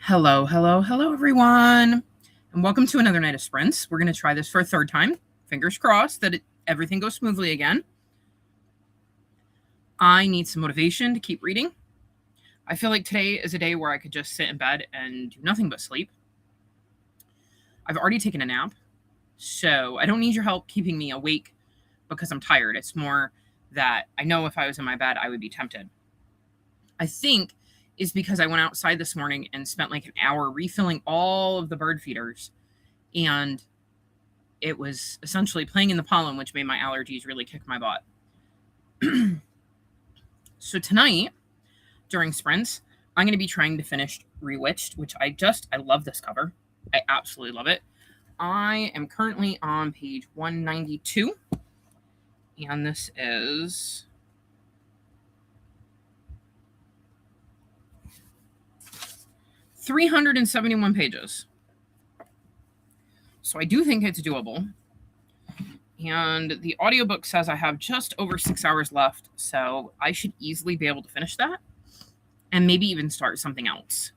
Hello, hello, hello, everyone, and welcome to another night of sprints. We're going to try this for a third time. Fingers crossed that everything goes smoothly again. I need some motivation to keep reading. I feel like today is a day where I could just sit in bed and do nothing but sleep. I've already taken a nap, so I don't need your help keeping me awake because I'm tired. It's more that I know if I was in my bed, I would be tempted. I think is because I went outside this morning and spent like an hour refilling all of the bird feeders, and it was essentially playing in the pollen, which made my allergies really kick my butt. So tonight, during sprints, I'm going to be trying to finish Rewitched, which I love this cover. I absolutely love it. I am currently on page 192, and this is 371 pages. So I do think it's doable. And the audiobook says I have just over 6 hours left, so I should easily be able to finish that and maybe even start something else.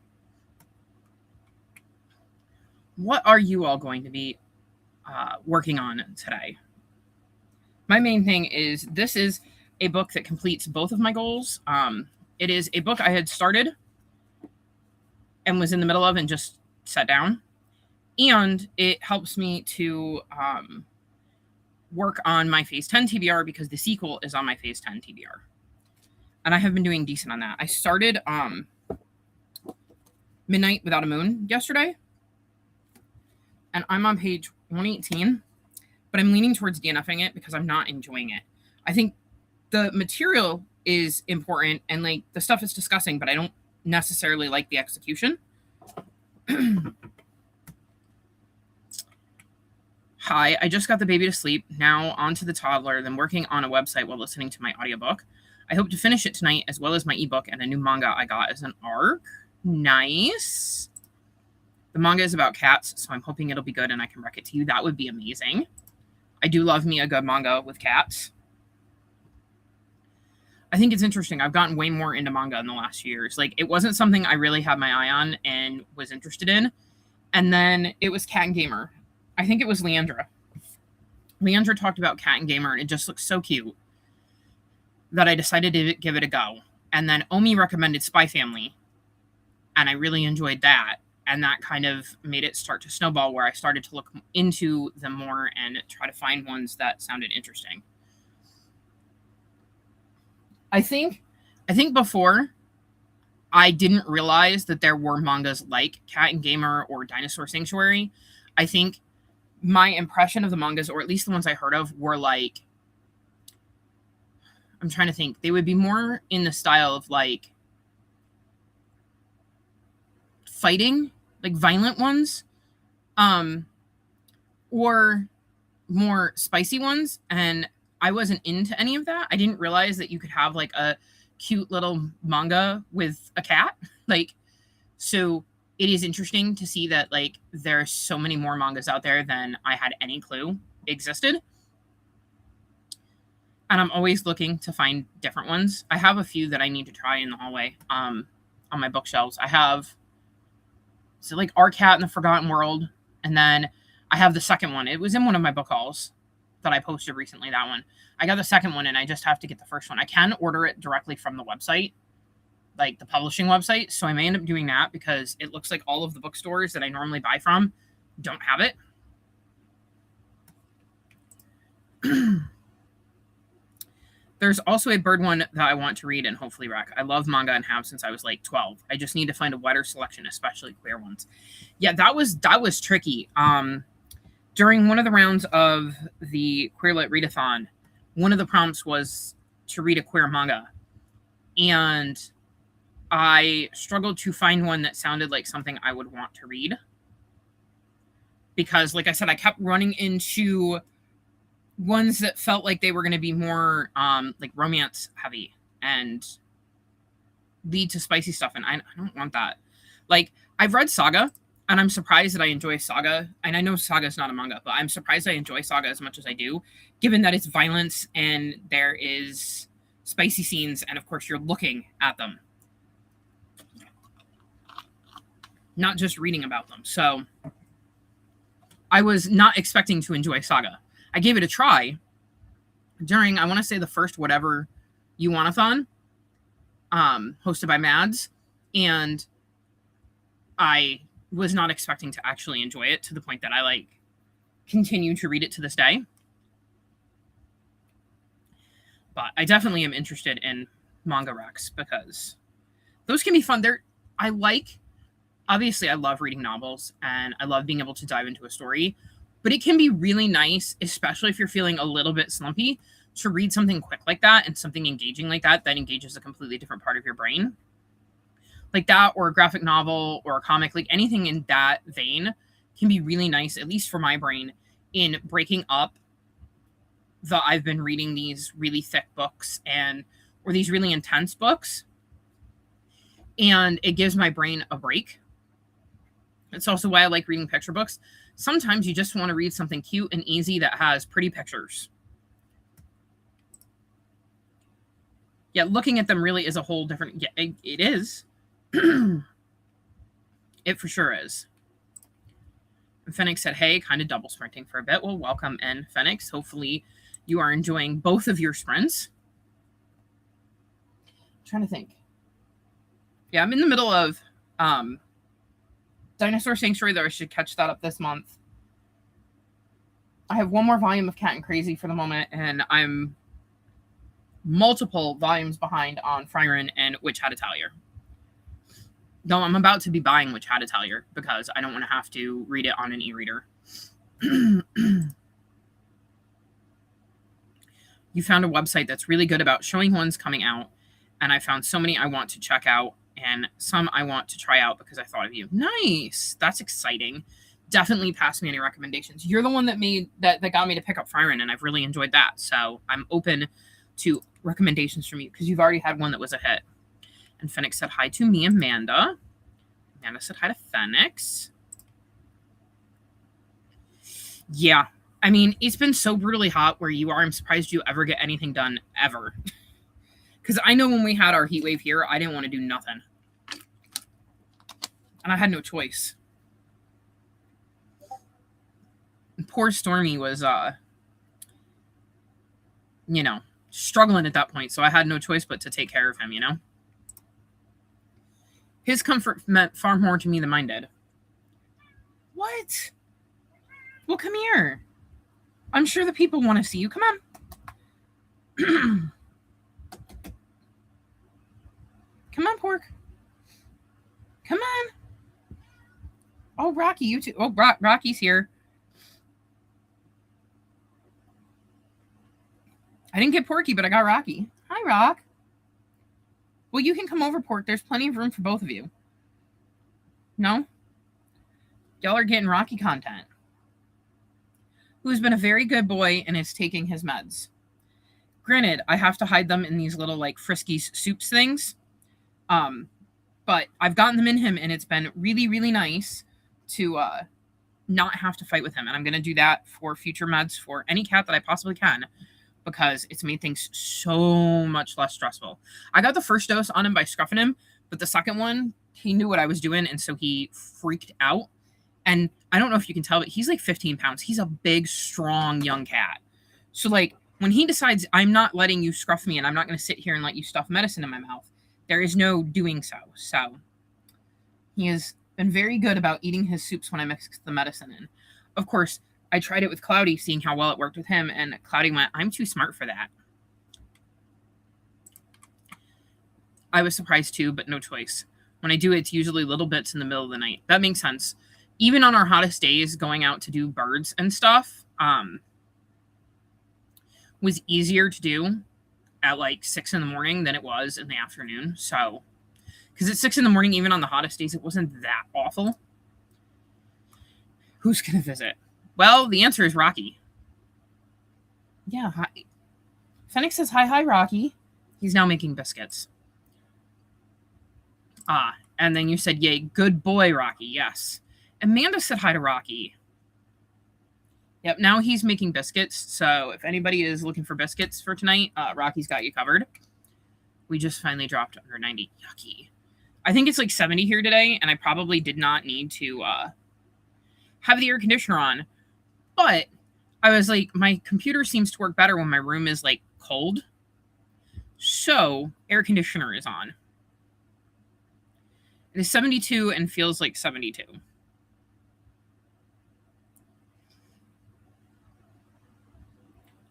What are you all going to be working on today? My main thing is this is a book that completes both of my goals. It is a book I had started and was in the middle of and just sat down. And it helps me to work on my Phase 10 TBR because the sequel is on my Phase 10 TBR. And I have been doing decent on that. I started Midnight Without a Moon yesterday, and I'm on page 118, but I'm leaning towards DNFing it because I'm not enjoying it. I think the material is important and like the stuff it's discussing, but I don't necessarily like the execution. Hi, I just got the baby to sleep. Now on to the toddler, then working on a website while listening to my audiobook. I hope to finish it tonight, as well as my ebook and a new manga I got as an ARC. Nice. The manga is about cats, so I'm hoping it'll be good and I can rec it to you. That would be amazing. I do love me a good manga with cats. I think it's interesting. I've gotten way more into manga in the last few years. Like, it wasn't something I really had my eye on and was interested in. And then it was Cat and Gamer. I think it was Leandra. Leandra talked about Cat and Gamer, and it just looks so cute that I decided to give it a go. And then Omi recommended Spy Family, and I really enjoyed that. And that kind of made it start to snowball, where I started to look into them more and try to find ones that sounded interesting. I think before, I didn't realize that there were mangas like Cat and Gamer or Dinosaur Sanctuary. I think my impression of the mangas, or at least the ones I heard of, were like, I'm trying to think, they would be more in the style of like fighting, like violent ones, or more spicy ones, and I wasn't into any of that. I didn't realize that you could have like a cute little manga with a cat. Like, so it is interesting to see that like there's so many more mangas out there than I had any clue existed. And I'm always looking to find different ones. I have a few that I need to try in the hallway on my bookshelves. I have like Our Cat in the Forgotten World, and then I have the second one. It was in one of my book hauls that I posted recently, that one. I got the second one, and I just have to get the first one. I can order it directly from the website, like the publishing website, so I may end up doing that because it looks like all of the bookstores that I normally buy from don't have it. There's also a bird one that I want to read and hopefully rec. I love manga and have since I was like 12. I just need to find a wider selection, especially queer ones. Yeah, that was tricky. During one of the rounds of the Queer Lit Readathon, one of the prompts was to read a queer manga. And I struggled to find one that sounded like something I would want to read. Because, like I said, I kept running into ones that felt like they were going to be more like romance heavy and lead to spicy stuff, and I don't want that. Like, I've read Saga, and I'm surprised that I enjoy Saga, and I know Saga is not a manga, but I'm surprised I enjoy Saga as much as I do, given that it's violence and there is spicy scenes, and of course you're looking at them. not just reading about them. So I was not expecting to enjoy Saga. I gave it a try during, I want to say, the first Whatever You Want-a-thon, hosted by Mads, and I was not expecting to actually enjoy it to the point that I like continue to read it to this day. But I definitely am interested in manga recs because those can be fun. Obviously I love reading novels and I love being able to dive into a story, but it can be really nice, especially if you're feeling a little bit slumpy, to read something quick like that and something engaging like that engages a completely different part of your brain. Like that, or a graphic novel or a comic, like anything in that vein can be really nice, at least for my brain, in breaking up I've been reading these really thick books or these really intense books, and it gives my brain a break. It's also why I like reading picture books. Sometimes you just want to read something cute and easy that has pretty pictures. Yeah, looking at them really is a whole different... Yeah, it is. It for sure is. And Phoenix said, hey, kind of double sprinting for a bit. Well, welcome in, Phoenix. Hopefully you are enjoying both of your sprints. I'm trying to think. Yeah, I'm in the middle of Dinosaur Sanctuary, though I should catch that up this month. I have one more volume of Cat and Crazy for the moment, and I'm multiple volumes behind on Frieren and Witch Hat Atelier. Though I'm about to be buying Witch Hat Atelier because I don't want to have to read it on an e-reader. You found a website that's really good about showing ones coming out, and I found so many I want to check out and some I want to try out because I thought of you. Nice. That's exciting. Definitely pass me any recommendations. You're the one that got me to pick up Frieren, and I've really enjoyed that. So I'm open to recommendations from you because you've already had one that was a hit. And Phoenix said hi to me, Amanda. Amanda said hi to Phoenix. Yeah. I mean, it's been so brutally hot where you are. I'm surprised you ever get anything done, ever. Because I know when we had our heat wave here, I didn't want to do nothing. And I had no choice. And poor Stormy was, struggling at that point. So I had no choice but to take care of him, His comfort meant far more to me than mine did. What? Well, come here. I'm sure the people want to see you. Come on. Come on, Pork. Come on. Oh, Rocky, you too. Oh, Rocky's here. I didn't get Porky, but I got Rocky. Hi, Rock. Well, you can come over, Pork. There's plenty of room for both of you. No? Y'all are getting Rocky content. Who's been a very good boy and is taking his meds. Granted, I have to hide them in these little, like, Friskies soups things. But I've gotten them in him, and it's been really, really nice to not have to fight with him. And I'm going to do that for future meds for any cat that I possibly can, because it's made things so much less stressful. I got the first dose on him by scruffing him, but the second one, he knew what I was doing, and so he freaked out. And I don't know if you can tell, but he's like 15 pounds. He's a big, strong, young cat. So, like, when he decides, I'm not letting you scruff me and I'm not going to sit here and let you stuff medicine in my mouth, there is no doing so. So, he has been very good about eating his soups when I mix the medicine in. Of course, I tried it with Cloudy, seeing how well it worked with him, and Cloudy went, I'm too smart for that. I was surprised too, but no choice. When I do it, it's usually little bits in the middle of the night. That makes sense. Even on our hottest days, going out to do birds and stuff was easier to do at like 6 in the morning than it was in the afternoon. So, because at 6 in the morning, even on the hottest days, it wasn't that awful. Who's going to visit? Well, the answer is Rocky. Yeah, hi. Phoenix says, hi, Rocky. He's now making biscuits. And then you said, yay, good boy, Rocky. Yes. Amanda said hi to Rocky. Yep, now he's making biscuits. So if anybody is looking for biscuits for tonight, Rocky's got you covered. We just finally dropped under 90. Yucky. I think it's like 70 here today, and I probably did not need to have the air conditioner on. But I was like, my computer seems to work better when my room is like cold. So air conditioner is on. It is 72 and feels like 72.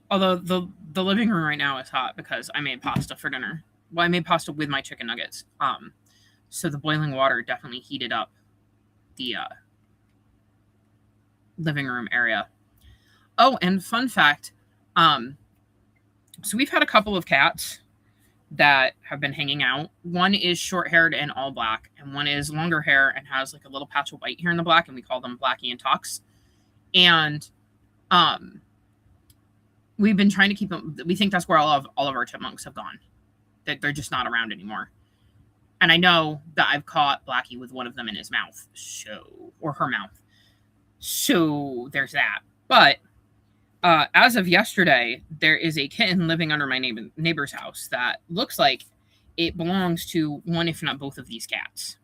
Although the living room right now is hot because I made pasta for dinner. Well, I made pasta with my chicken nuggets. So the boiling water definitely heated up the living room area. Oh, and fun fact, so we've had a couple of cats that have been hanging out. One is short-haired and all black, and one is longer hair and has like a little patch of white here in the black, and we call them Blackie and Tux. And we've been trying to keep them. We think that's where all of our chipmunks have gone. That they're just not around anymore. And I know that I've caught Blackie with one of them in his mouth, or her mouth. So there's that. But as of yesterday, there is a kitten living under my neighbor's house that looks like it belongs to one, if not both, of these cats.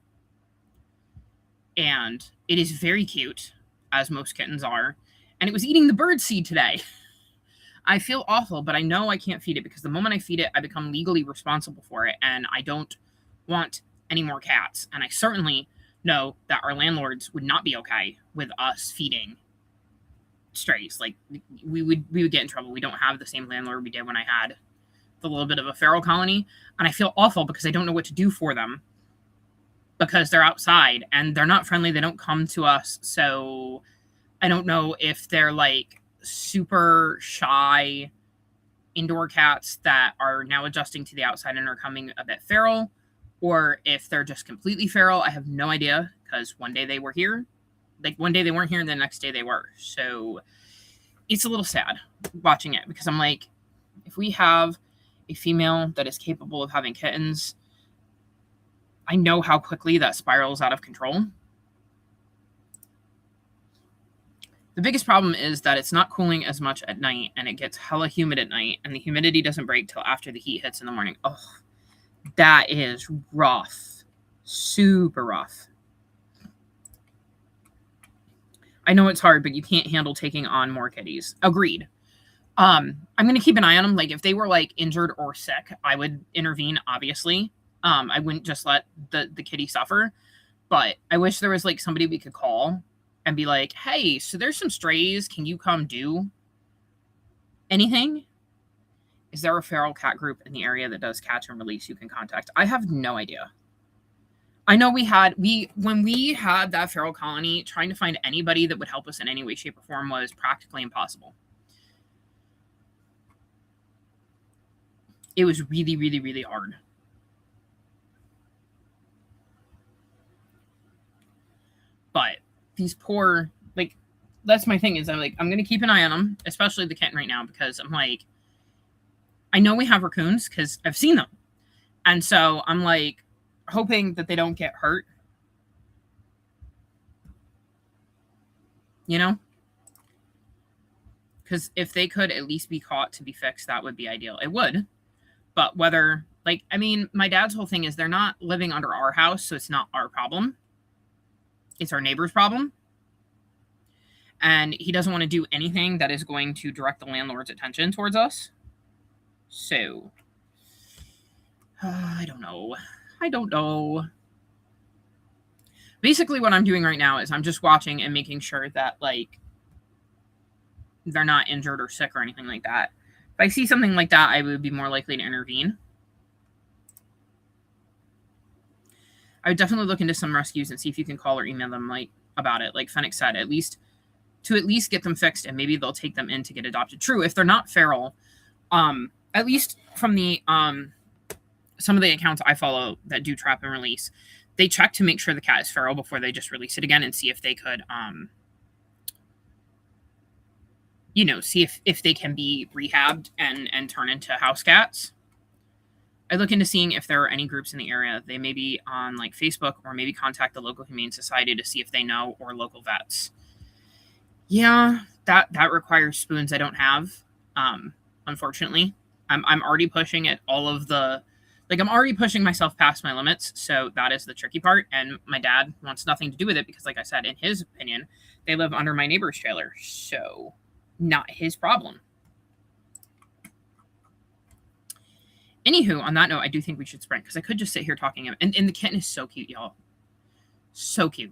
And it is very cute, as most kittens are. And it was eating the bird seed today. I feel awful, but I know I can't feed it because the moment I feed it, I become legally responsible for it. And I don't want any more cats. And I certainly know that our landlords would not be okay with us feeding strays. Like we would get in trouble. We don't have the same landlord we did when I had the little bit of a feral colony, and I feel awful because I don't know what to do for them because they're outside and they're not friendly. They don't come to us, so I don't know if they're like super shy indoor cats that are now adjusting to the outside and are coming a bit feral, or if they're just completely feral. I have no idea because one day they were here. Like one day they weren't here and the next day they were. So it's a little sad watching it because I'm like, if we have a female that is capable of having kittens, I know how quickly that spirals out of control. The biggest problem is that it's not cooling as much at night and it gets hella humid at night and the humidity doesn't break till after the heat hits in the morning. Oh, that is rough. Super rough. I know it's hard, but you can't handle taking on more kitties. Agreed. I'm going to keep an eye on them. Like, if they were, like, injured or sick, I would intervene, obviously. I wouldn't just let the kitty suffer. But I wish there was, like, somebody we could call and be like, hey, so there's some strays. Can you come do anything? Is there a feral cat group in the area that does catch and release you can contact? I have no idea. I know when we had that feral colony, trying to find anybody that would help us in any way, shape, or form was practically impossible. It was really, really, really hard. But these poor, like, that's my thing is I'm going to keep an eye on them, especially the kitten right now, because I'm like, I know we have raccoons because I've seen them. And so I'm like, hoping that they don't get hurt. You know? Because if they could at least be caught to be fixed, that would be ideal. It would. But whether, like, I mean, my dad's whole thing is they're not living under our house, so it's not our problem. It's our neighbor's problem. And he doesn't want to do anything that is going to direct the landlord's attention towards us. So, I don't know. Basically, what I'm doing right now is I'm just watching and making sure that, like, they're not injured or sick or anything like that. If I see something like that, I would be more likely to intervene. I would definitely look into some rescues and see if you can call or email them, like, about it. Like Fennec said, at least get them fixed, and maybe they'll take them in to get adopted. True, if they're not feral, at least from the some of the accounts I follow that do trap and release, they check to make sure the cat is feral before they just release it again and see if they could, see if they can be rehabbed and turn into house cats. I look into seeing if there are any groups in the area. They may be on like Facebook or maybe contact the local Humane Society to see if they know, or local vets. Yeah, that requires spoons I don't have, unfortunately. I'm already pushing at all of the Like, I'm already pushing myself past my limits, so that is the tricky part, and my dad wants nothing to do with it because, like I said, in his opinion, they live under my neighbor's trailer, so not his problem. Anywho, on that note, I do think we should sprint because I could just sit here talking. And the kitten is so cute, y'all. So cute.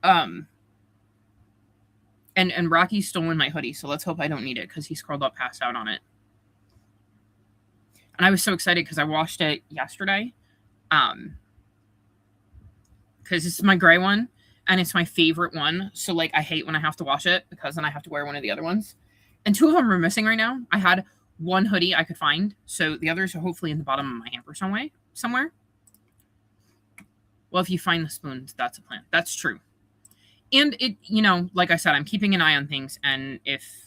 And Rocky's stolen my hoodie, so let's hope I don't need it because he's curled up, passed out on it. And I was so excited because I washed it yesterday. Because it's my gray one and it's my favorite one. So, like, I hate when I have to wash it because then I have to wear one of the other ones. And 2 of them are missing right now. I had 1 hoodie I could find, so the others are hopefully in the bottom of my hamper somewhere. Well, if you find the spoons, that's a plan. That's true. And it, like I said, I'm keeping an eye on things, and if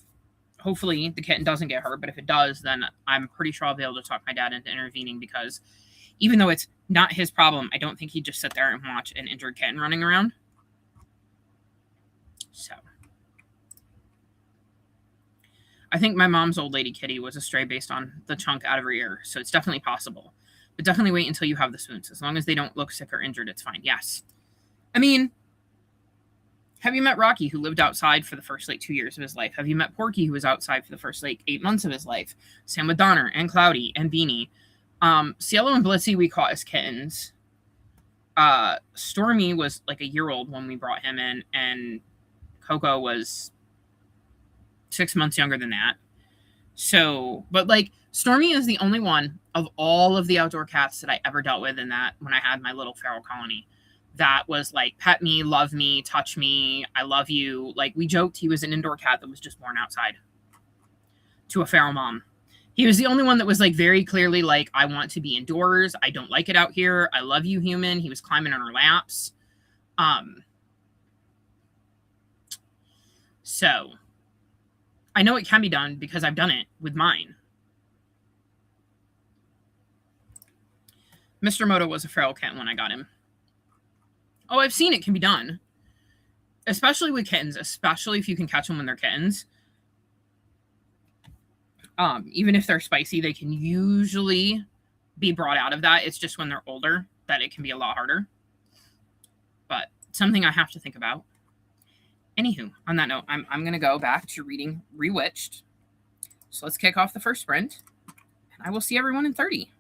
hopefully the kitten doesn't get hurt, but if it does, then I'm pretty sure I'll be able to talk my dad into intervening because even though it's not his problem, I don't think he'd just sit there and watch an injured kitten running around. So I think my mom's old lady kitty was a stray based on the chunk out of her ear, so it's definitely possible. But definitely wait until you have the spoons. As long as they don't look sick or injured, it's fine. Yes. I mean, have you met Rocky, who lived outside for the first, 2 years of his life? Have you met Porky, who was outside for the first, 8 months of his life? Same with Donner and Cloudy and Beanie. Cielo and Blitzy we caught as kittens. Stormy was, a year old when we brought him in, and Coco was 6 months younger than that. So, but Stormy is the only one of all of the outdoor cats that I ever dealt with in that when I had my little feral colony that was pet me, love me, touch me, I love you. We joked he was an indoor cat that was just born outside to a feral mom. He was the only one that was very clearly I want to be indoors. I don't like it out here. I love you, human. He was climbing on our laps. So I know it can be done because I've done it with mine. Mr. Moto was a feral cat when I got him. Oh, I've seen it can be done. Especially with kittens, especially if you can catch them when they're kittens. Even if they're spicy, they can usually be brought out of that. It's just when they're older that it can be a lot harder. But something I have to think about. Anywho, on that note, I'm going to go back to reading Rewitched. So let's kick off the first sprint. And I will see everyone in 30.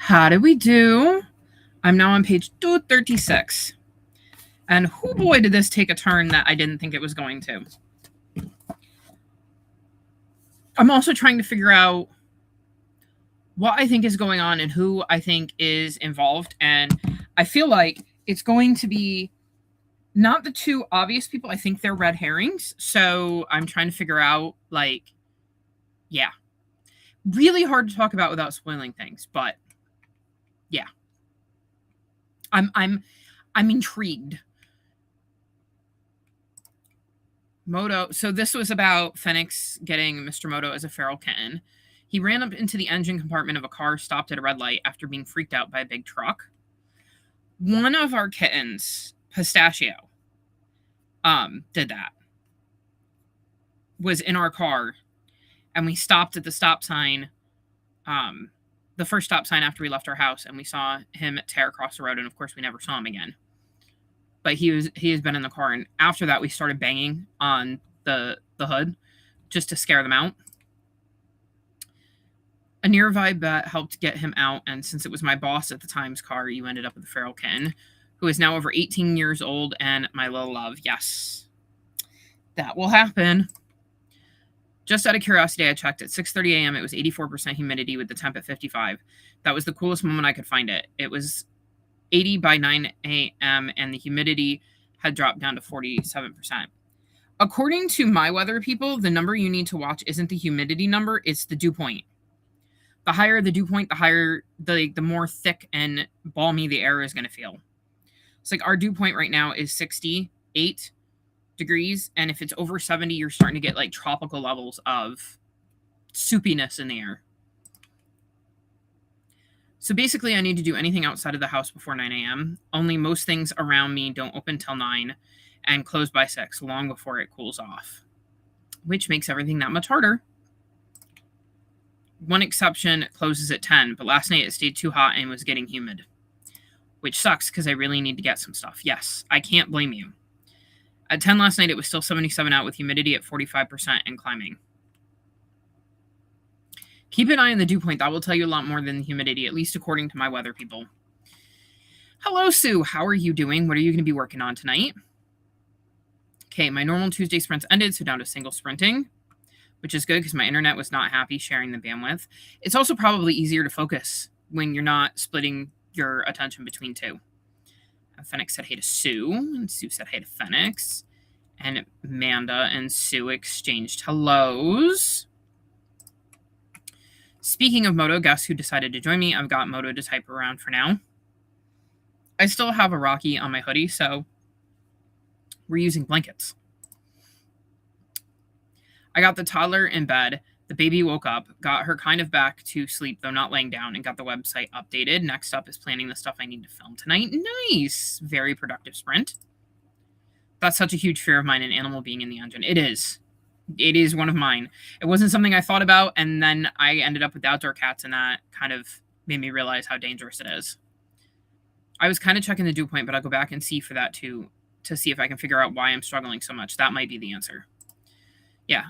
How did we do? I'm now on page 236. And oh boy, did this take a turn that I didn't think it was going to. I'm also trying to figure out what I think is going on and who I think is involved. And I feel like it's going to be not the two obvious people. I think they're red herrings. So I'm trying to figure out, like, yeah. Really hard to talk about without spoiling things, but yeah. I'm intrigued. Moto. So this was about Phoenix getting Mr. Moto as a feral kitten. He ran up into the engine compartment of a car, stopped at a red light after being freaked out by a big truck. One of our kittens, Pistachio, did that. Was in our car, and we stopped at the stop sign, the first stop sign after we left our house, and we saw him tear across the road, and of course we never saw him again. But he has been in the car, and after that we started banging on the hood just to scare them out. A nearby vet helped get him out, and since it was my boss at the time's car, you ended up with a feral kitten, who is now over 18 years old, and my little love. Yes, that will happen. Just out of curiosity, I checked at 6:30 a.m. It was 84% humidity with the temp at 55. That was the coolest moment I could find it. It was 80 by 9 a.m. and the humidity had dropped down to 47%. According to my weather people, the number you need to watch isn't the humidity number, it's the dew point. The higher the dew point, the higher the more thick and balmy the air is going to feel. It's like our dew point right now is 68 degrees, and if it's over 70, you're starting to get like tropical levels of soupiness in the air. So basically, I need to do anything outside of the house before 9 a.m. Only most things around me don't open till 9 and close by 6, long before it cools off, which makes everything that much harder. One exception closes at 10, but last night it stayed too hot and was getting humid, which sucks because I really need to get some stuff. Yes, I can't blame you. At 10 last night, it was still 77 out with humidity at 45% and climbing. Keep an eye on the dew point. That will tell you a lot more than the humidity, at least according to my weather people. Hello, Sue. How are you doing? What are you going to be working on tonight? Okay, my normal Tuesday sprints ended, so down to single sprinting, which is good because my internet was not happy sharing the bandwidth. It's also probably easier to focus when you're not splitting your attention between two. Phoenix said hey to Sue, and Sue said hey to Phoenix. And Amanda and Sue exchanged hellos. Speaking of Moto, guess who decided to join me? I've got Moto to type around for now. I still have a Rocky on my hoodie, so we're using blankets. I got the toddler in bed. The baby woke up, got her kind of back to sleep, though not laying down, and got the website updated. Next up is planning the stuff I need to film tonight. Nice. Very productive sprint. That's such a huge fear of mine, an animal being in the engine. It is. It is one of mine. It wasn't something I thought about, and then I ended up with outdoor cats, and that kind of made me realize how dangerous it is. I was kind of checking the dew point, but I'll go back and see for that too, to see if I can figure out why I'm struggling so much. That might be the answer. Yeah,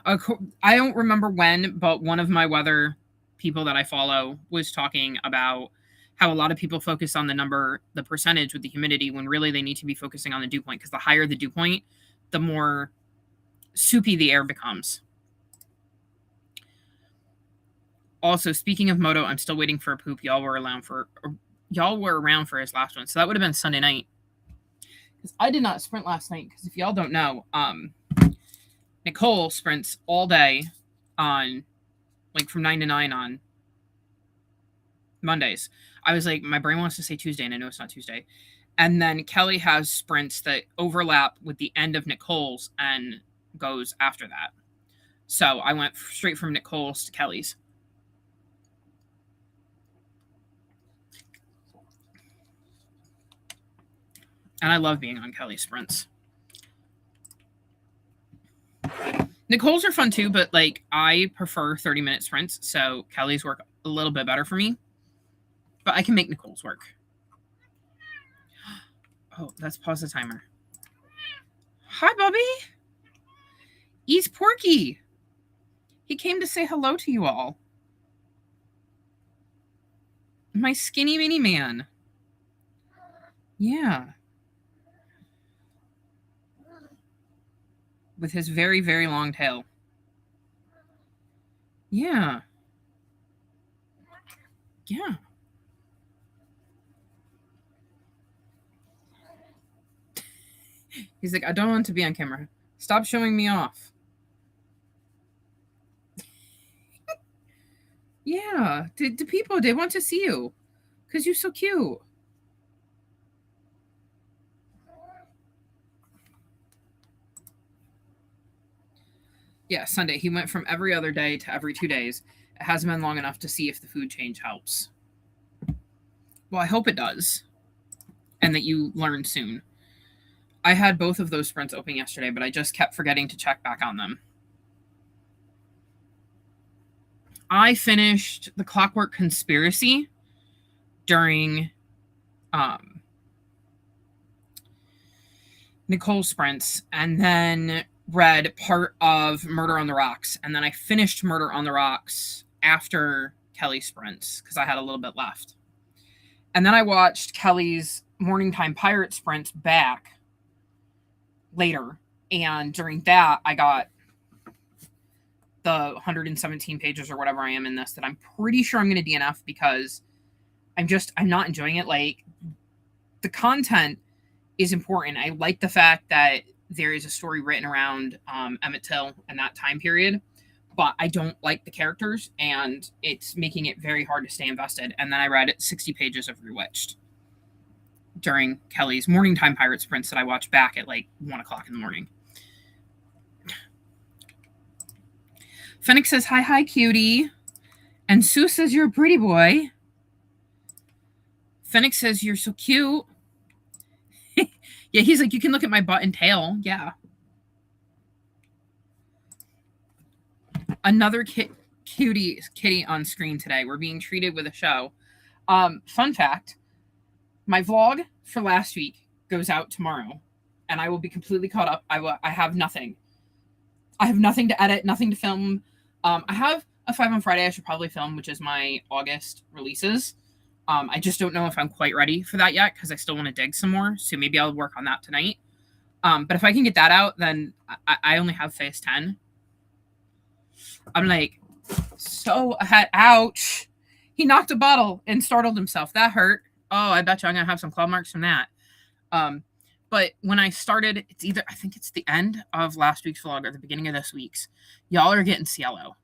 I don't remember when, but one of my weather people that I follow was talking about how a lot of people focus on the percentage with the humidity, when really they need to be focusing on the dew point, because the higher the dew point, the more soupy the air becomes. Also, speaking of Moto, I'm still waiting for a poop. Y'all were around for his last one, so that would have been Sunday night. Because I did not sprint last night, because if y'all don't know, Nicole sprints all day on, like, from 9 to 9 on Mondays. I was like, my brain wants to say Tuesday, and I know it's not Tuesday. And then Kelly has sprints that overlap with the end of Nicole's and goes after that. So I went straight from Nicole's to Kelly's. And I love being on Kelly's sprints. Nicole's are fun too, but like I prefer 30-minute sprints, so Kelly's work a little bit better for me. But I can make Nicole's work. Oh, let's pause the timer. Hi, Bubby. He's Porky. He came to say hello to you all. My skinny mini man. Yeah. With his very, very long tail. Yeah. Yeah. He's like, I don't want to be on camera. Stop showing me off. Yeah. The people, they want to see you. Because you're so cute. Yeah, Sunday. He went from every other day to every 2 days. It hasn't been long enough to see if the food change helps. Well, I hope it does. And that you learn soon. I had both of those sprints open yesterday, but I just kept forgetting to check back on them. I finished The Clockwork Conspiracy during Nicole's sprints, and then read part of Murder on the Rocks, and then I finished Murder on the Rocks after Kelly's sprints because I had a little bit left. And then I watched Kelly's Morning Time Pirate sprints back later, and during that I got the 117 pages or whatever I am in this that I'm pretty sure I'm going to DNF because I'm not enjoying it. Like, the content is important. I like the fact that there is a story written around Emmett Till and that time period, but I don't like the characters, and it's making it very hard to stay invested. And then I read 60 pages of Rewitched during Kelly's Morning Time Pirate sprints that I watched back at like 1 o'clock in the morning. Fennec says, hi, cutie. And Sue says, you're a pretty boy. Fennec says, you're so cute. Yeah, he's like, you can look at my butt and tail. Yeah. Another kitty on screen today. We're being treated with a show. Fun fact, my vlog for last week goes out tomorrow, and I will be completely caught up. I have nothing. I have nothing to edit, nothing to film. I have a 5 on Friday I should probably film, which is my August releases. I just don't know if I'm quite ready for that yet because I still want to dig some more. So maybe I'll work on that tonight. But if I can get that out, then I only have phase 10. I'm like, so ahead. Ouch. He knocked a bottle and startled himself. That hurt. Oh, I bet you I'm going to have some claw marks from that. But when I started, I think it's the end of last week's vlog or the beginning of this week's. Y'all are getting Cielo.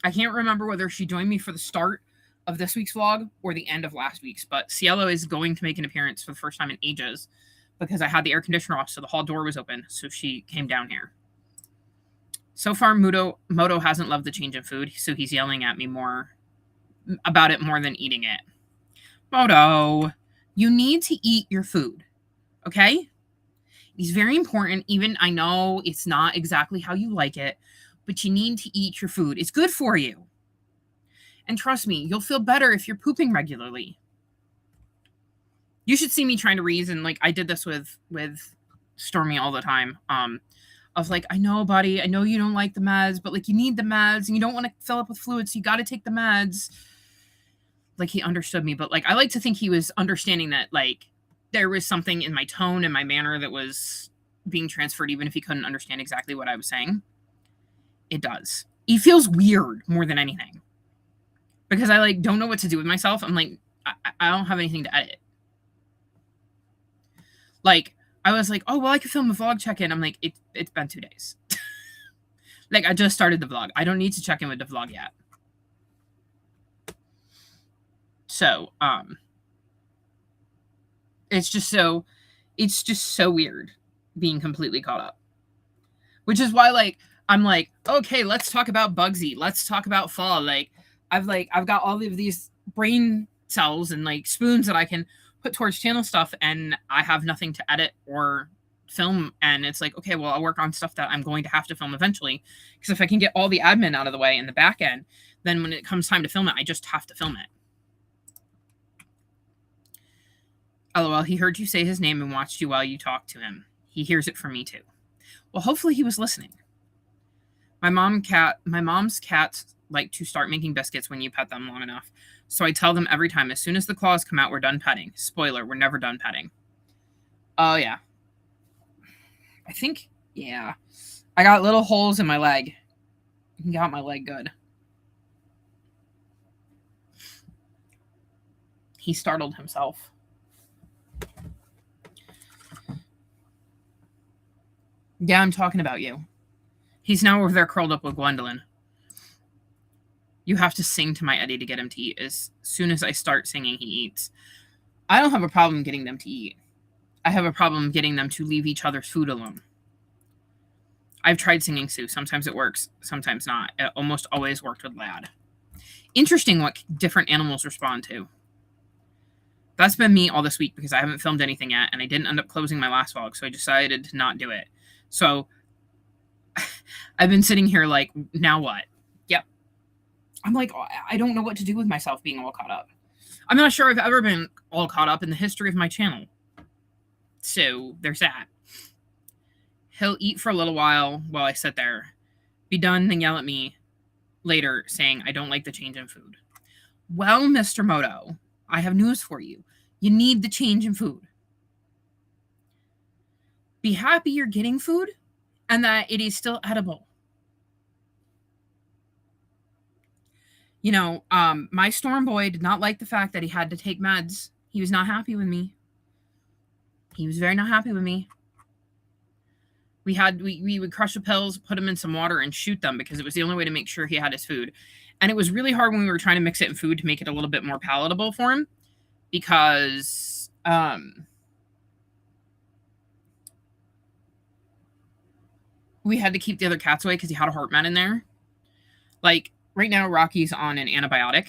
I can't remember whether she joined me for the start of this week's vlog or the end of last week's, but Cielo is going to make an appearance for the first time in ages because I had the air conditioner off, so the hall door was open, so she came down here. So far, Moto hasn't loved the change in food, so he's yelling at me more about it more than eating it. Moto, you need to eat your food, okay? It's very important. Even I know it's not exactly how you like it, but you need to eat your food. It's good for you. And trust me, you'll feel better if you're pooping regularly. You should see me trying to reason. Like, I did this with Stormy all the time. Of like, I know, buddy, I know you don't like the meds, but like, you need the meds and you don't want to fill up with fluids, so you got to take the meds. Like, he understood me, but like, I like to think he was understanding that like there was something in my tone and my manner that was being transferred, even if he couldn't understand exactly what I was saying. It does. It feels weird more than anything. Because I like don't know what to do with myself. I'm like, I don't have anything to edit. Like, I was like, oh, well, I could film a vlog check-in. I'm like, it's been 2 days. Like, I just started the vlog. I don't need to check in with the vlog yet. So, it's just so weird being completely caught up. Which is why, like, I'm like, okay, let's talk about Bugsy. Let's talk about fall. Like, I've got all of these brain cells and like spoons that I can put towards channel stuff, and I have nothing to edit or film. And it's like, okay, well, I'll work on stuff that I'm going to have to film eventually. Because if I can get all the admin out of the way in the back end, then when it comes time to film it, I just have to film it. LOL, he heard you say his name and watched you while you talked to him. He hears it from me too. Well, hopefully he was listening. My mom's cat's like to start making biscuits when you pet them long enough. So I tell them every time, as soon as the claws come out, we're done petting. Spoiler, we're never done petting. Oh, yeah. I think, yeah. I got little holes in my leg. He got my leg good. He startled himself. Yeah, I'm talking about you. He's now over there curled up with Gwendolyn. You have to sing to my Eddie to get him to eat. As soon as I start singing, he eats. I don't have a problem getting them to eat. I have a problem getting them to leave each other's food alone. I've tried singing Sue. Sometimes it works, sometimes not. It almost always worked with Lad. Interesting what different animals respond to. That's been me all this week because I haven't filmed anything yet, and I didn't end up closing my last vlog, so I decided to not do it. So I've been sitting here like, now what? Yep. I'm like, I don't know what to do with myself being all caught up. I'm not sure I've ever been all caught up in the history of my channel. So there's that. He'll eat for a little while I sit there, be done, then yell at me later saying I don't like the change in food. Well, Mr. Moto, I have news for you. You need the change in food. Be happy you're getting food and that it is still edible. You know, my Storm Boy did not like the fact that he had to take meds. He was not happy with me. He was very not happy with me. We would crush the pills, put them in some water, and shoot them because it was the only way to make sure he had his food. And it was really hard when we were trying to mix it in food to make it a little bit more palatable for him because we had to keep the other cats away because he had a heart med in there. Like, right now, Rocky's on an antibiotic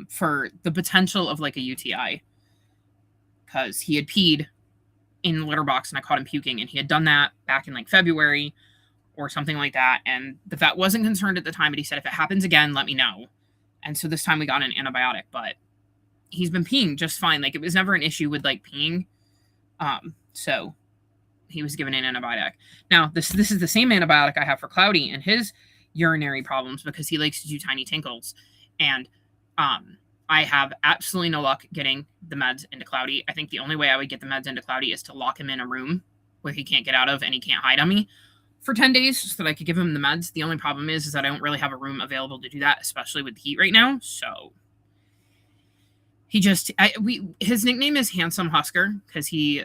for the potential of, like, a UTI because he had peed in the litter box and I caught him puking, and he had done that back in, like, February or something like that, and the vet wasn't concerned at the time, but he said, if it happens again, let me know. And so this time we got an antibiotic, but he's been peeing just fine. Like, it was never an issue with, like, peeing. So he was given an antibiotic. Now, this is the same antibiotic I have for Cloudy and his urinary problems because he likes to do tiny tinkles. And I have absolutely no luck getting the meds into Cloudy. I think the only way I would get the meds into Cloudy is to lock him in a room where he can't get out of and he can't hide on me for 10 days so that I could give him the meds. The only problem is that I don't really have a room available to do that, especially with the heat right now. So he just, his nickname is Handsome Husker because he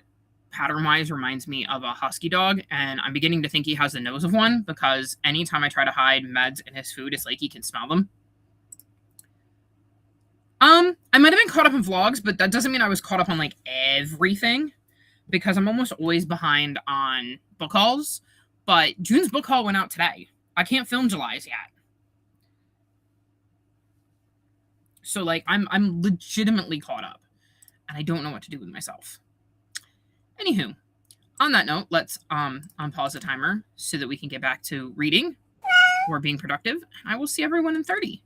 pattern-wise reminds me of a husky dog, and I'm beginning to think he has the nose of one because anytime I try to hide meds in his food, it's like he can smell them. I might have been caught up in vlogs, but that doesn't mean I was caught up on, like, everything because I'm almost always behind on book hauls, but June's book haul went out today. I can't film July's yet. So, like, I'm legitimately caught up, and I don't know what to do with myself. Anywho, on that note, let's unpause the timer so that we can get back to reading or being productive. I will see everyone in 30.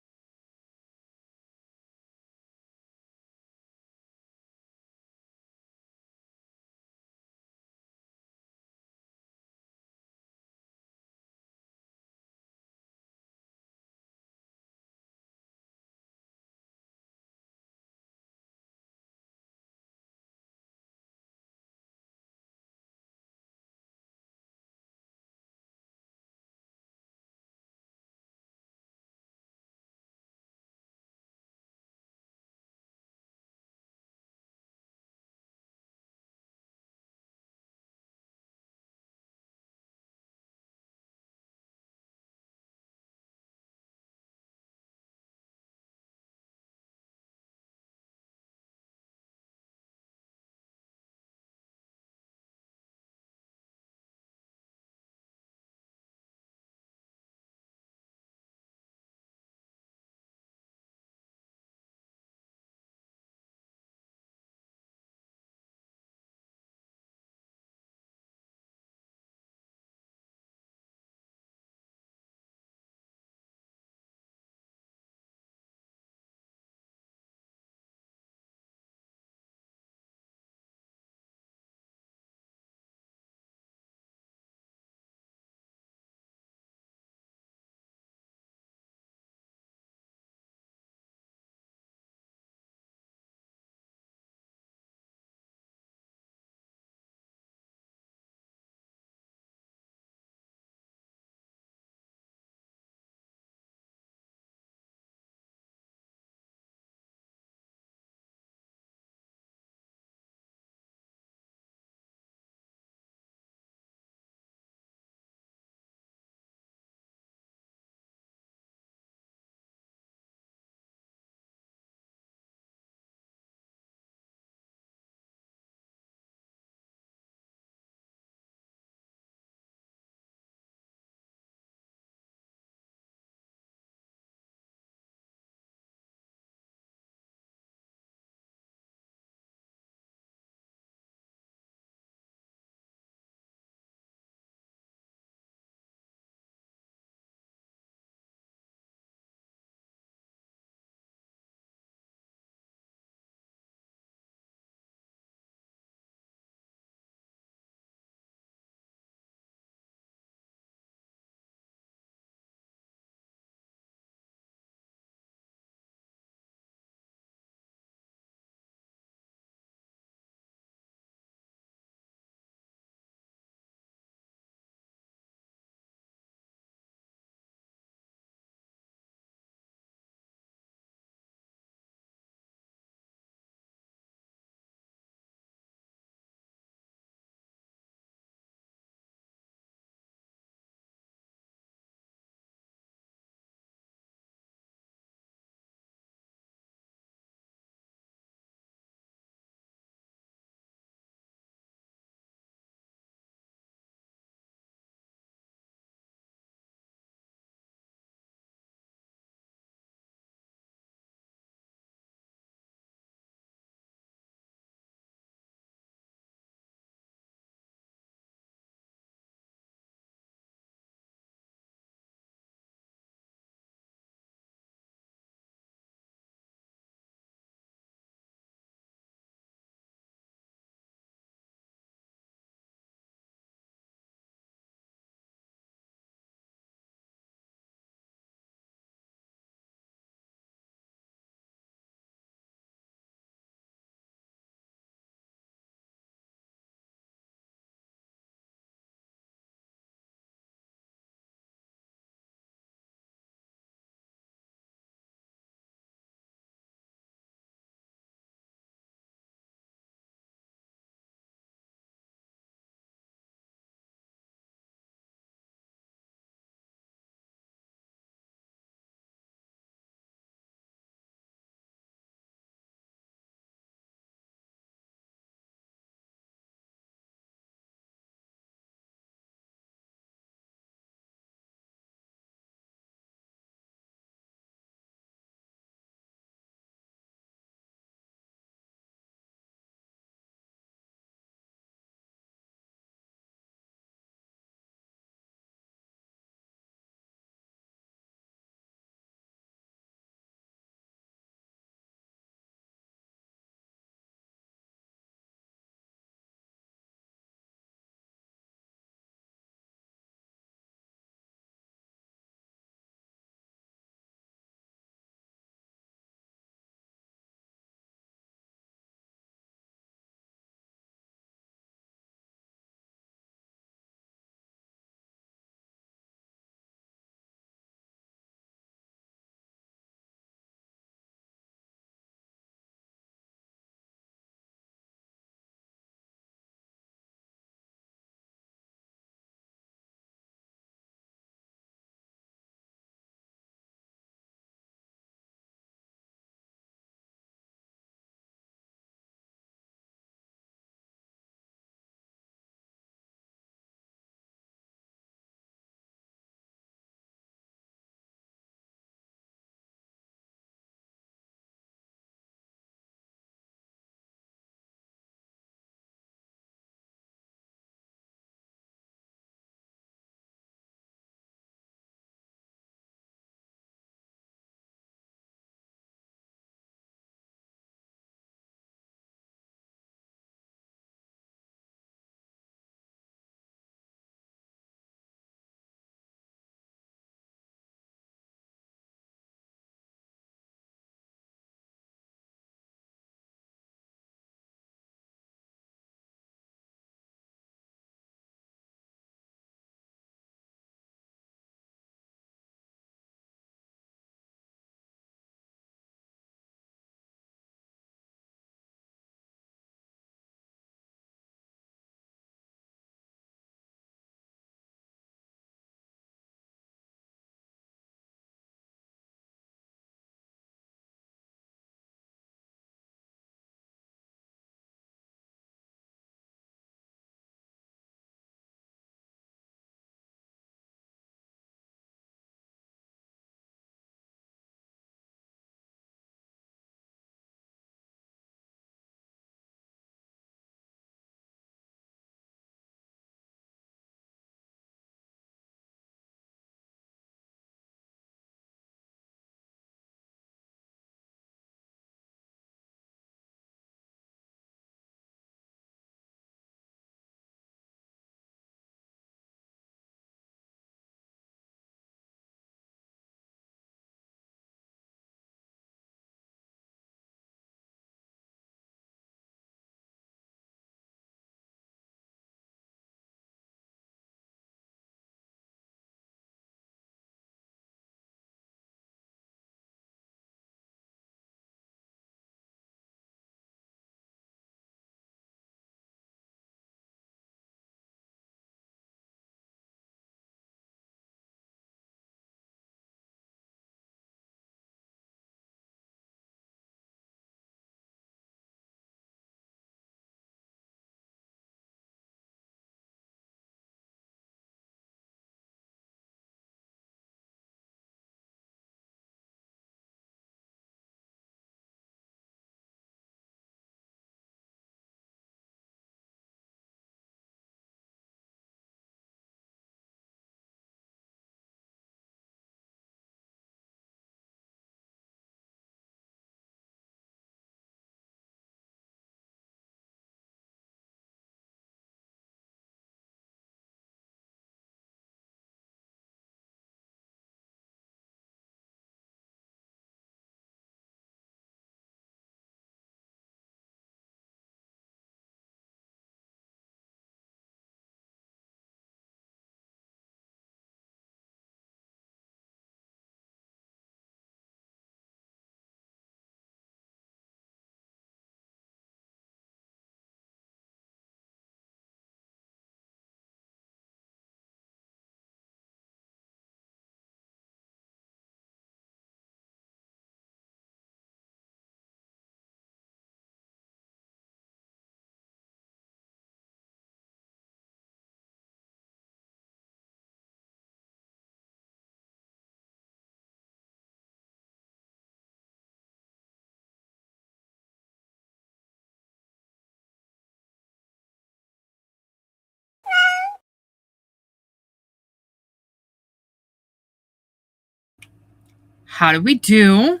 How did we do?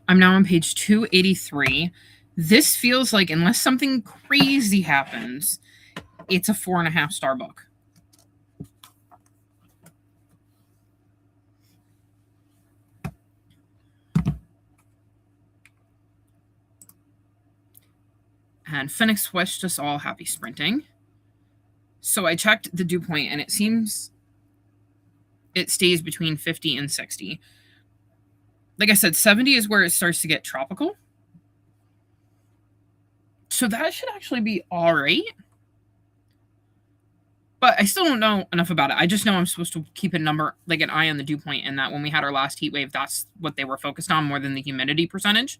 I'm now on page 283. This feels like, unless something crazy happens, it's a 4.5-star book. And Phoenix wished us all happy sprinting. So I checked the dew point, and it seems it stays between 50 and 60. Like I said, 70 is where it starts to get tropical. So that should actually be all right. But I still don't know enough about it. I just know I'm supposed to keep an eye on the dew point, and that when we had our last heat wave, that's what they were focused on more than the humidity percentage.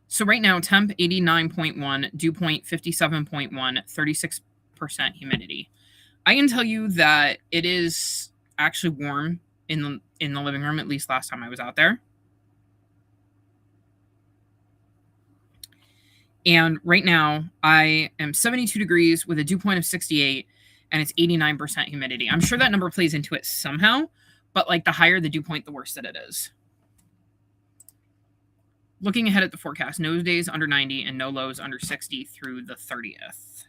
So right now, temp 89.1, dew point 57.1, 36% humidity. I can tell you that it is actually warm in the living room, at least last time I was out there. And right now, I am 72 degrees with a dew point of 68, and it's 89% humidity. I'm sure that number plays into it somehow, but like the higher the dew point, the worse that it is. Looking ahead at the forecast, no days under 90 and no lows under 60 through the 30th.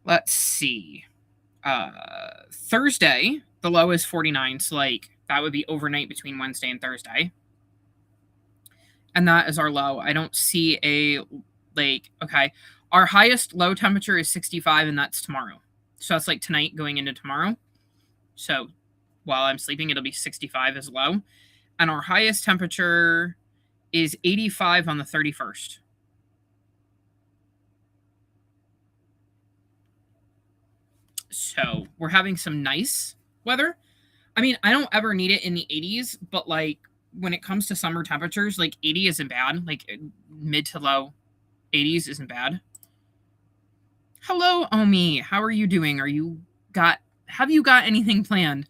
Let's see. Thursday, the low is 49, so like that would be overnight between Wednesday and Thursday. And that is our low. I don't see okay. Our highest low temperature is 65, and that's tomorrow. So that's like tonight going into tomorrow. So while I'm sleeping, it'll be 65 as low. And our highest temperature is 85 on the 31st. So we're having some nice weather. I mean, I don't ever need it in the 80s, but like when it comes to summer temperatures, like 80 isn't bad. Like mid to low 80s isn't bad. Hello, Omi. How are you doing? Have you got anything planned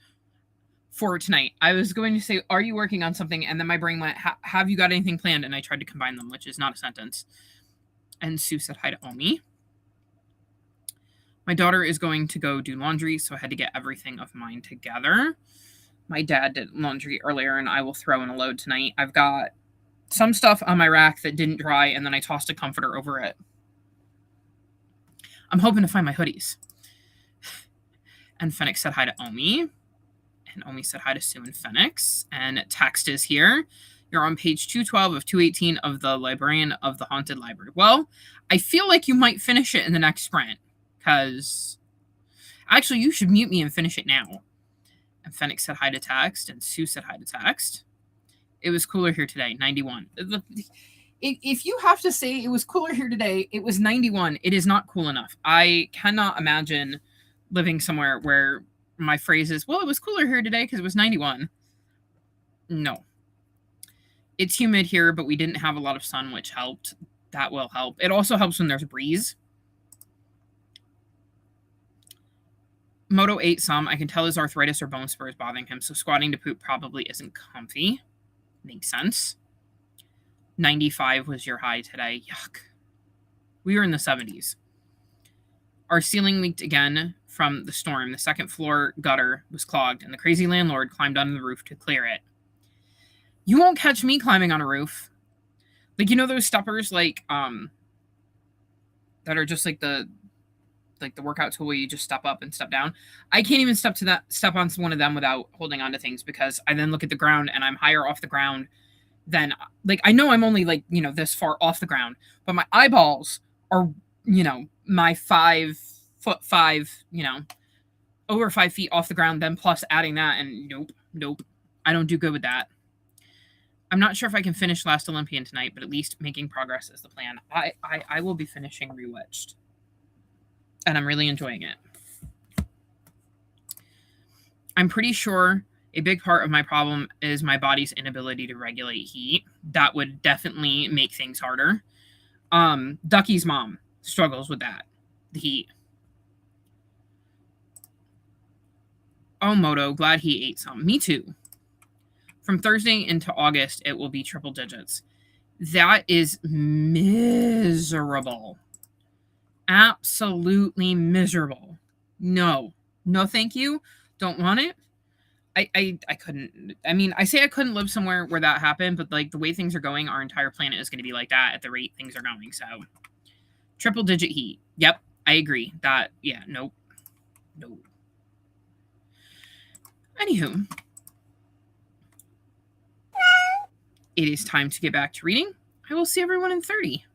for tonight? I was going to say, are you working on something? And then my brain went, have you got anything planned? And I tried to combine them, which is not a sentence. And Sue said hi to Omi. My daughter is going to go do laundry, so I had to get everything of mine together. My dad did laundry earlier, and I will throw in a load tonight. I've got some stuff on my rack that didn't dry, and then I tossed a comforter over it. I'm hoping to find my hoodies. And Phoenix said hi to Omi. And Omi said hi to Sue and Phoenix. And text is here. You're on page 212 of 218 of the Librarian of the Haunted Library. Well, I feel like you might finish it in the next sprint. Because actually, you should mute me and finish it now. And Phoenix said hi to text. And Sue said hi to text. It was cooler here today, 91. If you have to say it was cooler here today, it was 91. It is not cool enough. I cannot imagine living somewhere where my phrase is, well, it was cooler here today because it was 91. No. It's humid here, but we didn't have a lot of sun, which helped. That will help. It also helps when there's a breeze. Moto ate some. I can tell his arthritis or bone spurs bothering him, so squatting to poop probably isn't comfy. Makes sense. 95 was your high today. Yuck. We were in the 70s. Our ceiling leaked again from the storm. The second floor gutter was clogged, and the crazy landlord climbed onto the roof to clear it. You won't catch me climbing on a roof. Like, you know those steppers, like, that are just like the workout tool where you just step up and step down. I can't even step on one of them without holding onto things, because I then look at the ground and I'm higher off the ground than, like, I know I'm only like, this far off the ground, but my eyeballs are, my 5'5", over 5 feet off the ground, then plus adding that, and nope. I don't do good with that. I'm not sure if I can finish Last Olympian tonight, but at least making progress is the plan. I will be finishing Rewitched. And I'm really enjoying it. I'm pretty sure a big part of my problem is my body's inability to regulate heat. That would definitely make things harder. Ducky's mom struggles with that, the heat. Oh, Moto, glad he ate some. Me too. From Thursday into August, it will be triple digits. That is miserable. Absolutely miserable. No, thank you. Don't want it. I couldn't. I mean, I say I couldn't live somewhere where that happened, but like the way things are going, our entire planet is going to be like that at the rate things are going. So, triple digit heat. Yep, I agree. That yeah, nope, no. Anywho, it is time to get back to reading. I will see everyone in 30.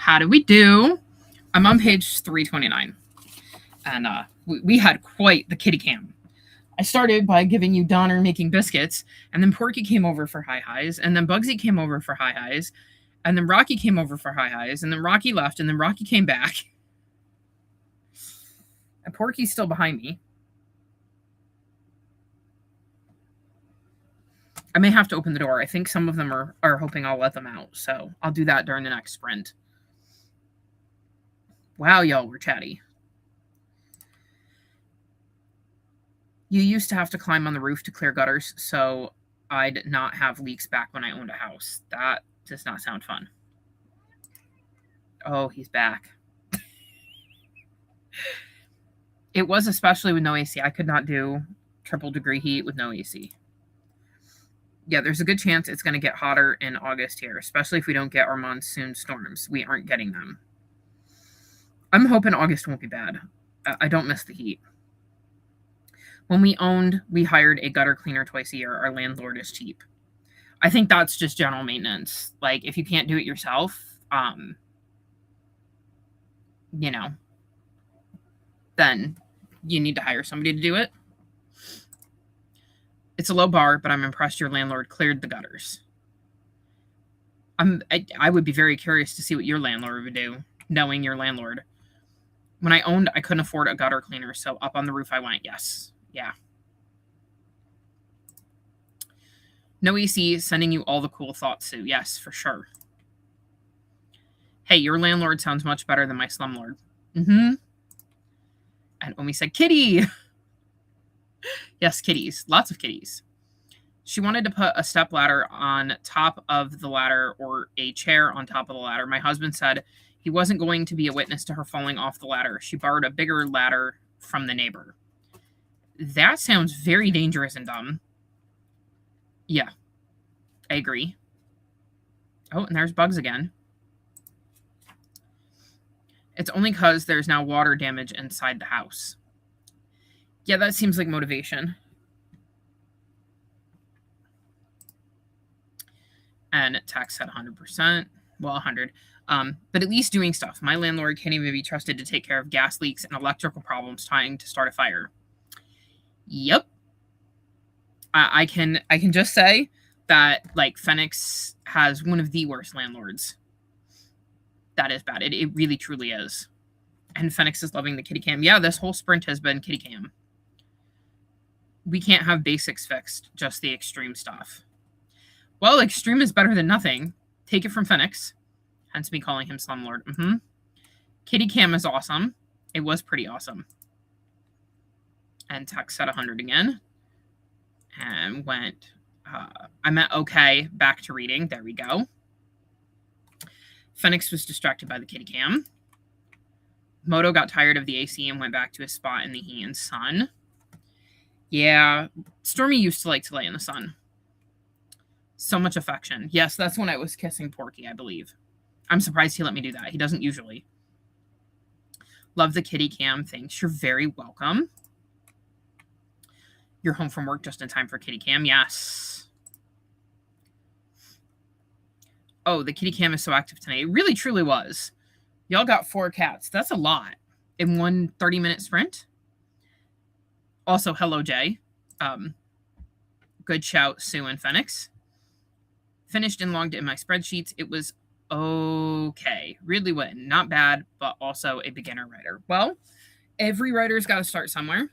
How did we do? I'm on page 329. And we had quite the kitty cam. I started by giving you Donner making biscuits, and then Porky came over for high highs, and then Bugsy came over for high highs, and then Rocky came over for high highs, and then Rocky left, and then Rocky came back. And Porky's still behind me. I may have to open the door. I think some of them are hoping I'll let them out, so I'll do that during the next sprint. Wow, y'all were chatty. You used to have to climb on the roof to clear gutters, so I'd not have leaks back when I owned a house. That does not sound fun. Oh, he's back. It was especially with no AC. I could not do triple degree heat with no AC. Yeah, there's a good chance it's going to get hotter in August here, especially if we don't get our monsoon storms. We aren't getting them. I'm hoping August won't be bad. I don't miss the heat. When we owned, we hired a gutter cleaner twice a year. Our landlord is cheap. I think that's just general maintenance. Like, if you can't do it yourself, you know, then you need to hire somebody to do it. It's a low bar, but I'm impressed your landlord cleared the gutters. I would be very curious to see what your landlord would do, knowing your landlord. When I owned, I couldn't afford a gutter cleaner, so up on the roof I went. Yes. Yeah. No EC, sending you all the cool thoughts, Sue. Yes, for sure. Hey, your landlord sounds much better than my slumlord. Mm-hmm. And Omi said, kitty. Yes, kitties. Lots of kitties. She wanted to put a step ladder on top of the ladder or a chair on top of the ladder. My husband said he wasn't going to be a witness to her falling off the ladder. She borrowed a bigger ladder from the neighbor. That sounds very dangerous and dumb. Yeah, I agree. Oh, and there's Bugs again. It's only because there's now water damage inside the house. Yeah, that seems like motivation. And tax said 100%. Well, 100. But at least doing stuff. My landlord can't even be trusted to take care of gas leaks and electrical problems trying to start a fire. Yep. I can just say that, like, Phoenix has one of the worst landlords. That is bad. It really, truly is. And Phoenix is loving the kitty cam. Yeah, this whole sprint has been kitty cam. We can't have basics fixed, just the extreme stuff. Well, extreme is better than nothing. Take it from Phoenix. Hence me calling him Slumlord. Mm-hmm. Kitty cam is awesome. It was pretty awesome. And Tech said 100 again. And went, I meant okay, back to reading. There we go. Phoenix was distracted by the kitty cam. Moto got tired of the AC and went back to his spot in the heat and sun. Yeah, Stormy used to like to lay in the sun. So much affection. Yes, that's when I was kissing Porky, I believe. I'm surprised he let me do that. He doesn't usually. Love the kitty cam. Thanks. You're very welcome. You're home from work just in time for kitty cam. Yes. Oh, the kitty cam is so active tonight. It really, truly was. Y'all got 4 cats. That's a lot in one 30-minute sprint. Also, hello, Jay. Good shout, Sue and Phoenix. Finished and logged in my spreadsheets. It was okay. Really went. Not bad, but also a beginner writer. Well, every writer's got to start somewhere.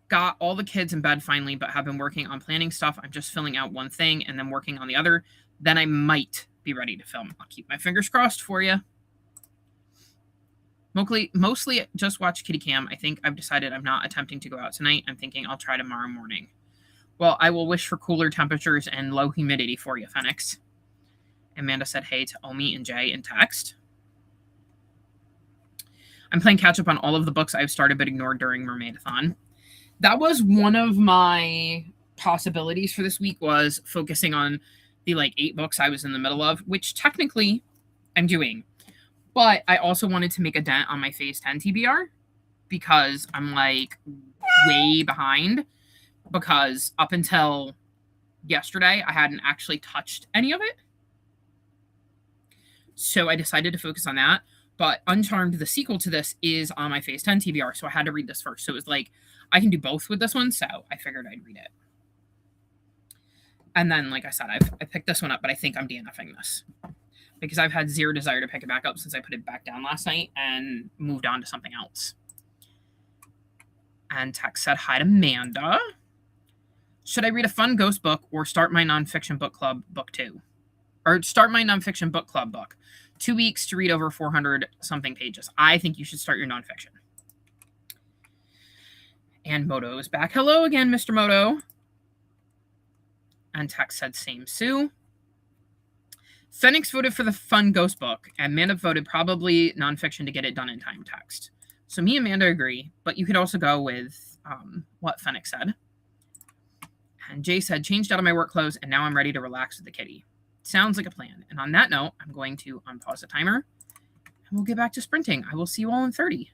Got all the kids in bed finally, but have been working on planning stuff. I'm just filling out one thing and then working on the other. Then I might be ready to film. I'll keep my fingers crossed for you. Mostly just watch kitty cam. I think I've decided I'm not attempting to go out tonight. I'm thinking I'll try tomorrow morning. Well, I will wish for cooler temperatures and low humidity for you, Phoenix. Amanda said hey to Omi and Jay in text. I'm playing catch up on all of the books I've started but ignored during Mermaidathon. That was one of my possibilities for this week, was focusing on the 8 books I was in the middle of, which technically I'm doing. But I also wanted to make a dent on my Phase 10 TBR because I'm way behind. Because up until yesterday. I hadn't actually touched any of it. So I decided to focus on that. But Uncharmed, the sequel to this, is on my Phase 10 TBR, so I had to read this first. So it was like, I can do both with this one, so I figured I'd read it. And then, like I said, I picked this one up, but I think I'm DNFing this. Because I've had zero desire to pick it back up since I put it back down last night and moved on to something else. And text said, hi to Amanda. Should I read a fun ghost book or start my nonfiction book club book 2? Or start my nonfiction book club book. 2 weeks to read over 400 something pages. I think you should start your nonfiction. And Moto is back. Hello again, Mr. Moto. And text said, same Sue. Phoenix voted for the fun ghost book, and Amanda voted probably nonfiction to get it done in time text. So me and Amanda agree, but you could also go with what Phoenix said. And Jay said, changed out of my work clothes, and now I'm ready to relax with the kitty. Sounds like a plan. And on that note, I'm going to unpause the timer, and we'll get back to sprinting. I will see you all in 30.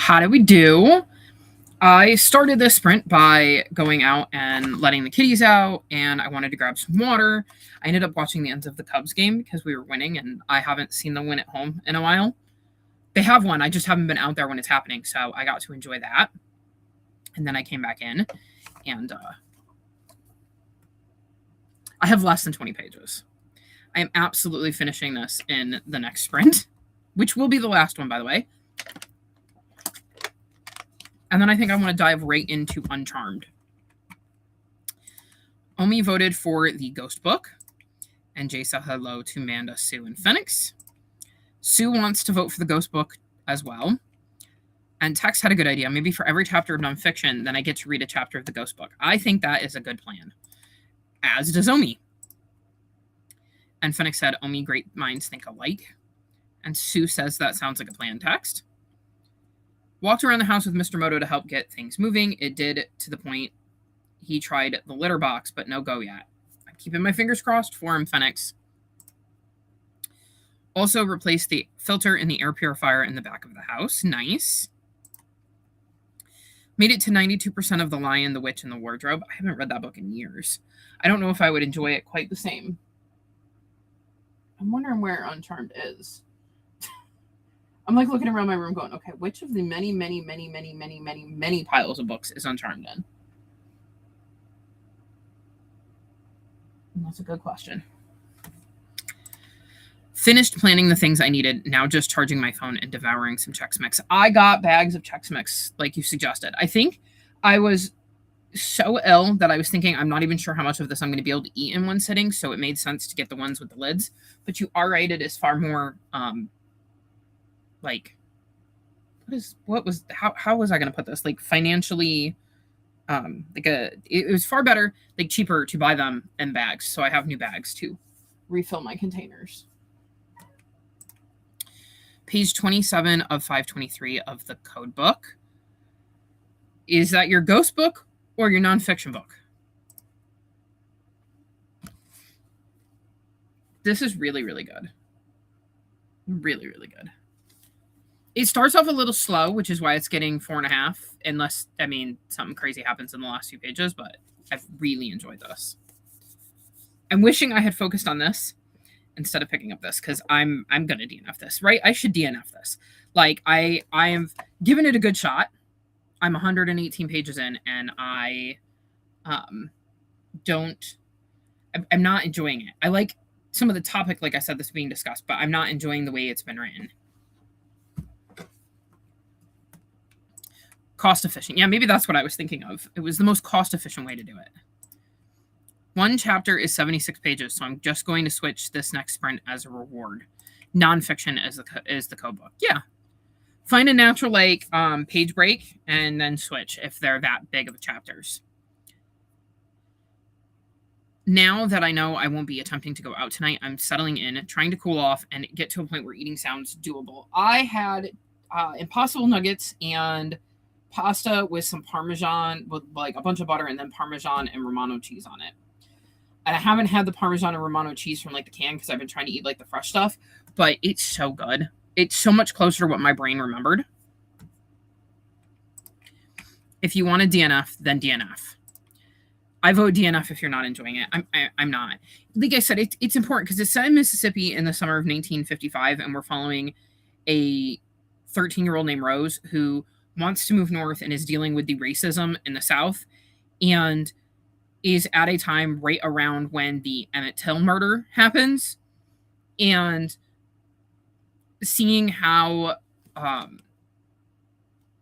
how did we do? I started this sprint by going out and letting the kitties out, and I wanted to grab some water. I ended up watching the ends of the Cubs game because we were winning, and I haven't seen them win at home in a while. They have won. I just haven't been out there when it's happening, so I got to enjoy that. And then I came back in, and I have less than 20 pages. I am absolutely finishing this in the next sprint, which will be the last one, by the way. And then I think I want to dive right into Uncharmed. Omi voted for the Ghost book, and Jay said hello to Manda, Sue, and Phoenix. Sue wants to vote for the Ghost book as well. And Tex had a good idea. Maybe for every chapter of nonfiction, then I get to read a chapter of the Ghost book. I think that is a good plan, as does Omi. And Phoenix said, Omi, great minds think alike. And Sue says that sounds like a plan, Text. Walked around the house with Mr. Moto to help get things moving. It did to the point he tried the litter box, but no go yet. I'm keeping my fingers crossed for him, Phoenix. Also replaced the filter in the air purifier in the back of the house. Nice. Made it to 92% of The Lion, the Witch, and the Wardrobe. I haven't read that book in years. I don't know if I would enjoy it quite the same. I'm wondering where Uncharmed is. I'm like looking around my room going, okay, which of the many piles of books is Uncharmed in? And that's a good question. Finished planning the things I needed. Now just charging my phone and devouring some Chex Mix. I got bags of Chex Mix like you suggested. I think I was so ill that I was thinking I'm not even sure how much of this I'm going to be able to eat in one sitting, so it made sense to get the ones with the lids. But you are right, it is far more like how was I going to put this? Like financially it was far better, like cheaper to buy them in bags. So I have new bags to refill my containers. Page 27 of 523 of the code book. Is that your ghost book or your nonfiction book? This is really, really good. Really, really good. It starts off a little slow, which is why it's getting 4.5, unless, I mean, something crazy happens in the last few pages, but I've really enjoyed this. I'm wishing I had focused on this instead of picking up this, because I'm going to DNF this, right? I should DNF this. Like, I have given it a good shot. I'm 118 pages in, and I'm not enjoying it. I like some of the topic, like I said, this being discussed, but I'm not enjoying the way it's been written. Cost efficient. Yeah, maybe that's what I was thinking of. It was the most cost efficient way to do it. One chapter is 76 pages, so I'm just going to switch this next sprint as a reward. Nonfiction is the code book. Yeah. Find a natural page break and then switch if they're that big of chapters. Now that I know I won't be attempting to go out tonight, I'm settling in, trying to cool off and get to a point where eating sounds doable. I had Impossible Nuggets and pasta with some Parmesan, with like a bunch of butter, and then Parmesan and Romano cheese on it. And I haven't had the Parmesan and Romano cheese from like the can because I've been trying to eat like the fresh stuff, but it's so good. It's so much closer to what my brain remembered. If you want a DNF, then DNF. I vote DNF if you're not enjoying it. I'm not. Like I said, it's important because it's set in Mississippi in the summer of 1955, and we're following a 13-year-old named Rose who wants to move north and is dealing with the racism in the South, and is at a time right around when the Emmett Till murder happens, and seeing how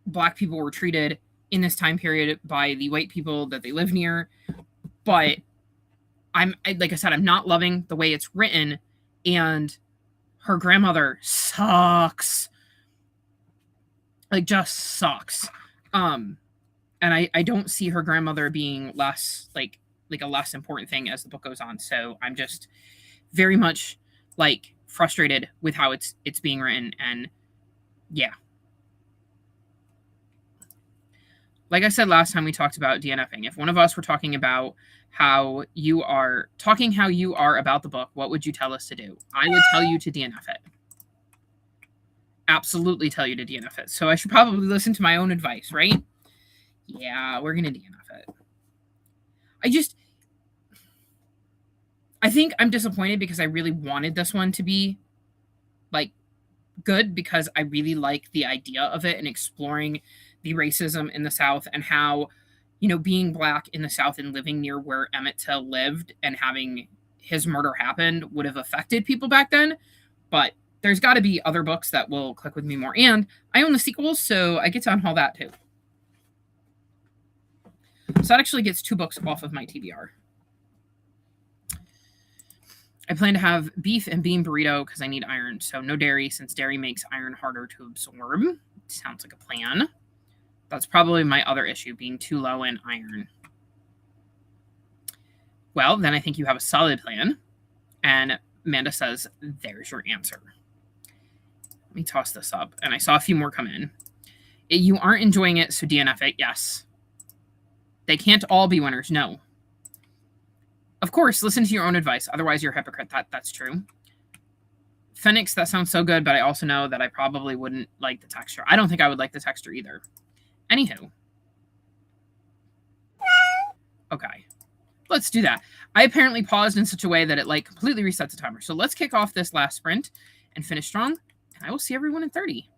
Black people were treated in this time period by the white people that they live near. But like I said, I'm not loving the way it's written, and her grandmother sucks. Like, just sucks. And I don't see her grandmother being less like a less important thing as the book goes on. So I'm just very much like frustrated with how it's being written. And yeah. Like I said last time we talked about DNFing, if one of us were talking about how you are about the book, what would you tell us to do? I would tell you to DNF it. absolutely tell you to DNF it. So I should probably listen to my own advice, right? Yeah, we're going to DNF it. I think I'm disappointed because I really wanted this one to be like good, because I really like the idea of it and exploring the racism in the South and how, being black in the South and living near where Emmett Till lived and having his murder happen would have affected people back then. But there's got to be other books that will click with me more. And I own the sequels, so I get to unhaul that too. So that actually gets 2 books off of my TBR. I plan to have beef and bean burrito because I need iron. So no dairy, since dairy makes iron harder to absorb. Sounds like a plan. That's probably my other issue, being too low in iron. Well, then I think you have a solid plan. And Amanda says, there's your answer. Let me toss this up. And I saw a few more come in. You aren't enjoying it, so DNF it. Yes. They can't all be winners. No. Of course, listen to your own advice. Otherwise, you're a hypocrite. That's true. Phoenix, that sounds so good, but I also know that I probably wouldn't like the texture. I don't think I would like the texture either. Anywho. Okay. Let's do that. I apparently paused in such a way that it completely resets the timer. So let's kick off this last sprint and finish strong. And I will see everyone in 30.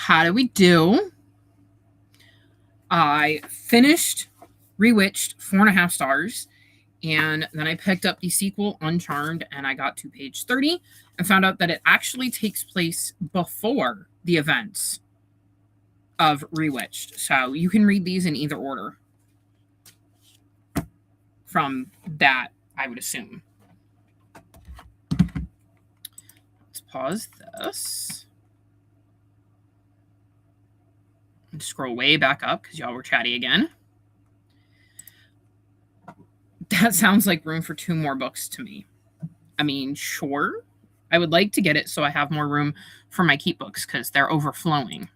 How do we do? I finished Rewitched, 4.5 stars. And then I picked up the sequel, Uncharmed, and I got to page 30 and found out that it actually takes place before the events of Rewitched. So you can read these in either order from that, I would assume. Let's pause this. And scroll way back up because y'all were chatty again. That sounds like room for 2 more books to me. I mean, sure. I would like to get it so I have more room for my keep books because they're overflowing.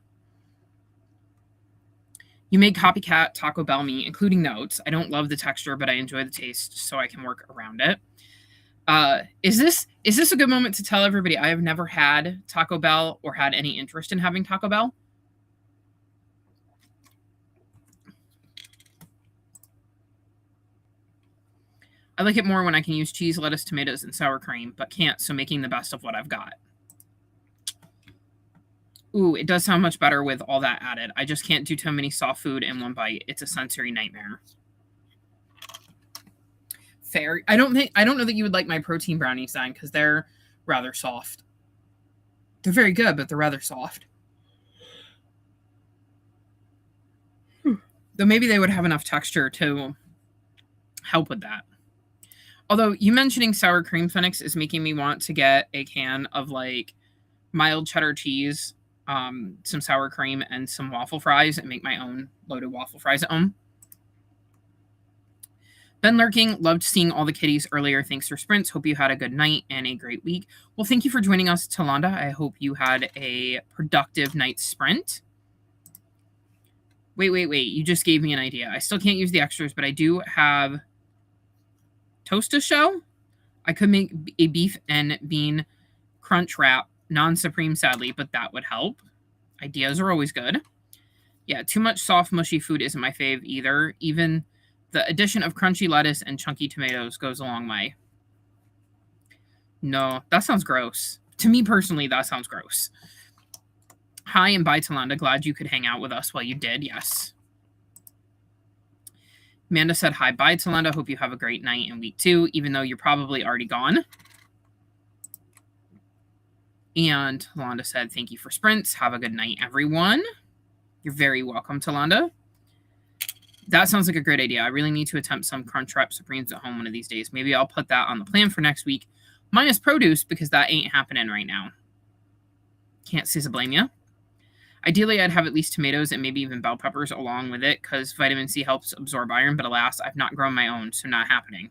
You made copycat Taco Bell meat, including notes. I don't love the texture, but I enjoy the taste, so I can work around it. Is this a good moment to tell everybody I have never had Taco Bell or had any interest in having Taco Bell? I like it more when I can use cheese, lettuce, tomatoes, and sour cream, but can't, so making the best of what I've got. Ooh, it does sound much better with all that added. I just can't do too many soft food in one bite. It's a sensory nightmare. Fair. I don't know that you would like my protein brownies then, because they're rather soft. They're very good, but they're rather soft. Though maybe they would have enough texture to help with that. Although you mentioning sour cream, Phoenix, is making me want to get a can of like mild cheddar cheese, some sour cream, and some waffle fries and make my own loaded waffle fries at home. Ben Lurking, loved seeing all the kitties earlier. Thanks for sprints. Hope you had a good night and a great week. Well, thank you for joining us, Talanda. I hope you had a productive night's sprint. Wait. You just gave me an idea. I still can't use the extras, but I do have Toast Show. I could make a beef and bean crunch wrap, non-supreme sadly, but that would help. Ideas are always good. Yeah, too much soft, mushy food isn't my fave either. Even the addition of crunchy lettuce and chunky tomatoes goes a long way. No, that sounds gross. To me personally, that sounds gross. Hi and bye, Talanda. Glad you could hang out with us while you did. Yes. Amanda said, hi, bye, Talanda. Hope you have a great night in week 2, even though you're probably already gone. And Talanda said, thank you for sprints. Have a good night, everyone. You're very welcome, Talanda. That sounds like a great idea. I really need to attempt some Crunchwrap Supremes at home one of these days. Maybe I'll put that on the plan for next week, minus produce, because that ain't happening right now. Can't say to blame you. Ideally, I'd have at least tomatoes and maybe even bell peppers along with it because vitamin C helps absorb iron, but alas, I've not grown my own, so not happening.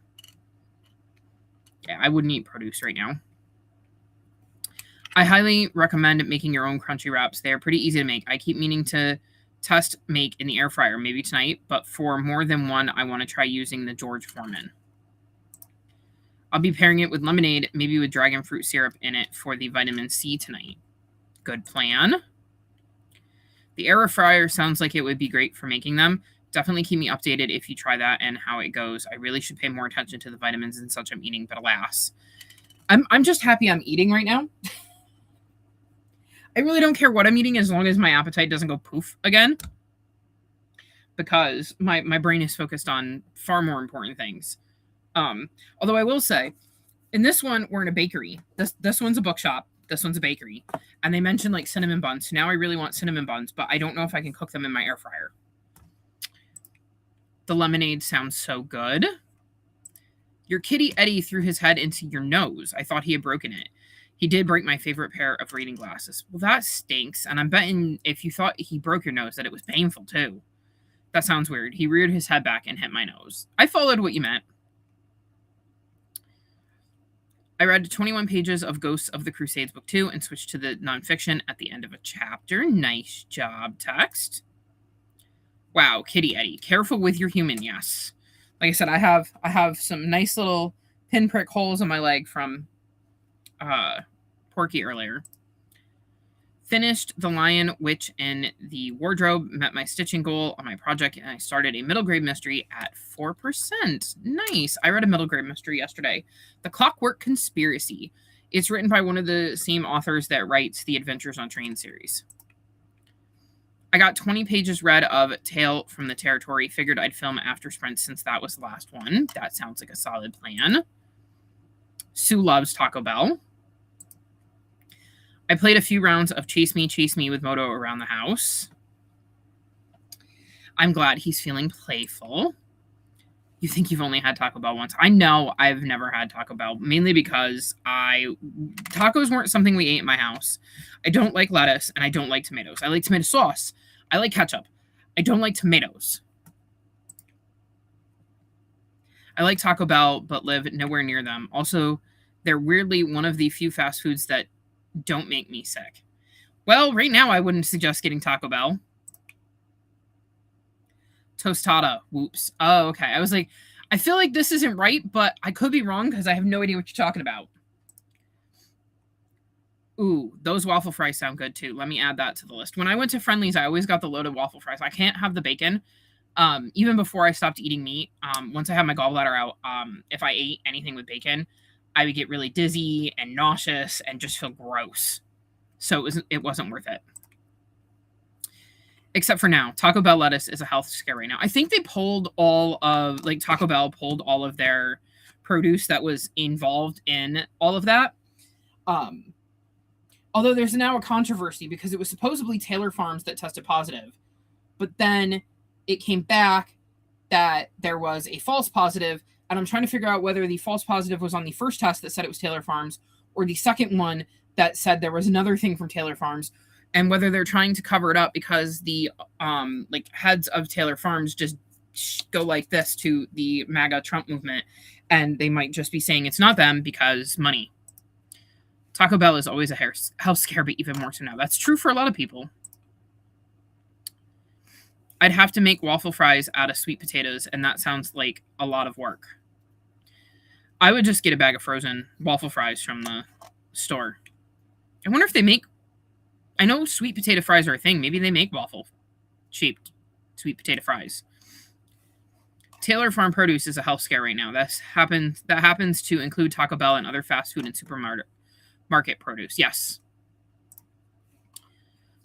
Yeah, I wouldn't eat produce right now. I highly recommend making your own crunchy wraps. They are pretty easy to make. I keep meaning to test make in the air fryer, maybe tonight, but for more than one, I want to try using the George Foreman. I'll be pairing it with lemonade, maybe with dragon fruit syrup in it for the vitamin C tonight. Good plan. The air fryer sounds like it would be great for making them. Definitely keep me updated if you try that and how it goes. I really should pay more attention to the vitamins and such I'm eating, but alas. I'm just happy I'm eating right now. I really don't care what I'm eating as long as my appetite doesn't go poof again. Because my brain is focused on far more important things. Although I will say, in this one, we're in a bakery. This one's a bookshop. This one's a bakery. And they mentioned like cinnamon buns. So now I really want cinnamon buns, but I don't know if I can cook them in my air fryer. The lemonade sounds so good. Your kitty Eddie threw his head into your nose. I thought he had broken it. He did break my favorite pair of reading glasses. Well, that stinks. And I'm betting if you thought he broke your nose that it was painful too. That sounds weird. He reared his head back and hit my nose. I followed what you meant. I read 21 pages of Ghosts of the Crusades Book 2 and switched to the nonfiction at the end of a chapter. Nice job, text. Wow, Kitty Eddie. Careful with your human, yes. Like I said, I have some nice little pinprick holes on my leg from Porky earlier. Finished The Lion, Witch, and the Wardrobe. Met my stitching goal on my project, and I started a middle grade mystery at 4%. Nice. I read a middle grade mystery yesterday. The Clockwork Conspiracy. It's written by one of the same authors that writes the Adventures on Train series. I got 20 pages read of Tale from the Territory. Figured I'd film after Sprint since that was the last one. That sounds like a solid plan. Sue loves Taco Bell. I played a few rounds of Chase Me with Moto around the house. I'm glad he's feeling playful. You think you've only had Taco Bell once. I know I've never had Taco Bell, mainly because tacos weren't something we ate in my house. I don't like lettuce, and I don't like tomatoes. I like tomato sauce. I like ketchup. I don't like tomatoes. I like Taco Bell, but live nowhere near them. Also, they're weirdly one of the few fast foods that don't make me sick. Well, right now I wouldn't suggest getting Taco Bell. Tostada. Whoops. Oh, okay. I was like, I feel like this isn't right, but I could be wrong because I have no idea what you're talking about. Ooh, those waffle fries sound good too. Let me add that to the list. When I went to Friendly's, I always got the loaded waffle fries. I can't have the bacon. Even before I stopped eating meat, once I had my gallbladder out, if I ate anything with bacon, I would get really dizzy and nauseous and just feel gross. So it wasn't worth it. Except for now, Taco Bell lettuce is a health scare right now. I think they pulled Taco Bell pulled all of their produce that was involved in all of that. Although there's now a controversy because it was supposedly Taylor Farms that tested positive, but then it came back that there was a false positive, and I'm trying to figure out whether the false positive was on the first test that said it was Taylor Farms or the second one that said there was another thing from Taylor Farms, and whether they're trying to cover it up because the heads of Taylor Farms just go like this to the MAGA Trump movement, and they might just be saying it's not them because money. Taco Bell is always a health scare, but even more so now. That's true for a lot of people. I'd have to make waffle fries out of sweet potatoes, and that sounds like a lot of work. I would just get a bag of frozen waffle fries from the store. I wonder if they make... I know sweet potato fries are a thing. Maybe they make waffle-shaped sweet potato fries. Taylor Farm produce is a health scare right now. That happens to include Taco Bell and other fast food and supermarket produce. Yes.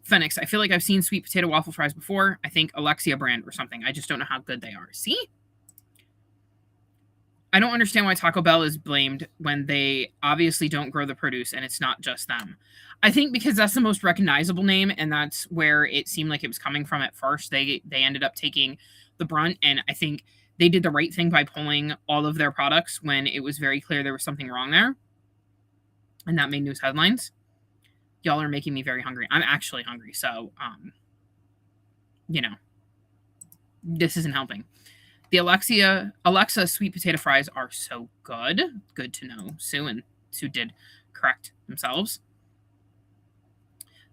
Phoenix, I feel like I've seen sweet potato waffle fries before. I think Alexia brand or something. I just don't know how good they are. See? I don't understand why Taco Bell is blamed when they obviously don't grow the produce and it's not just them. I think because that's the most recognizable name and that's where it seemed like it was coming from at first. They ended up taking the brunt, and I think they did the right thing by pulling all of their products when it was very clear there was something wrong there. And that made news headlines. Y'all are making me very hungry. I'm actually hungry, so, this isn't helping. The Alexa sweet potato fries are so good. Good to know. Sue did correct themselves.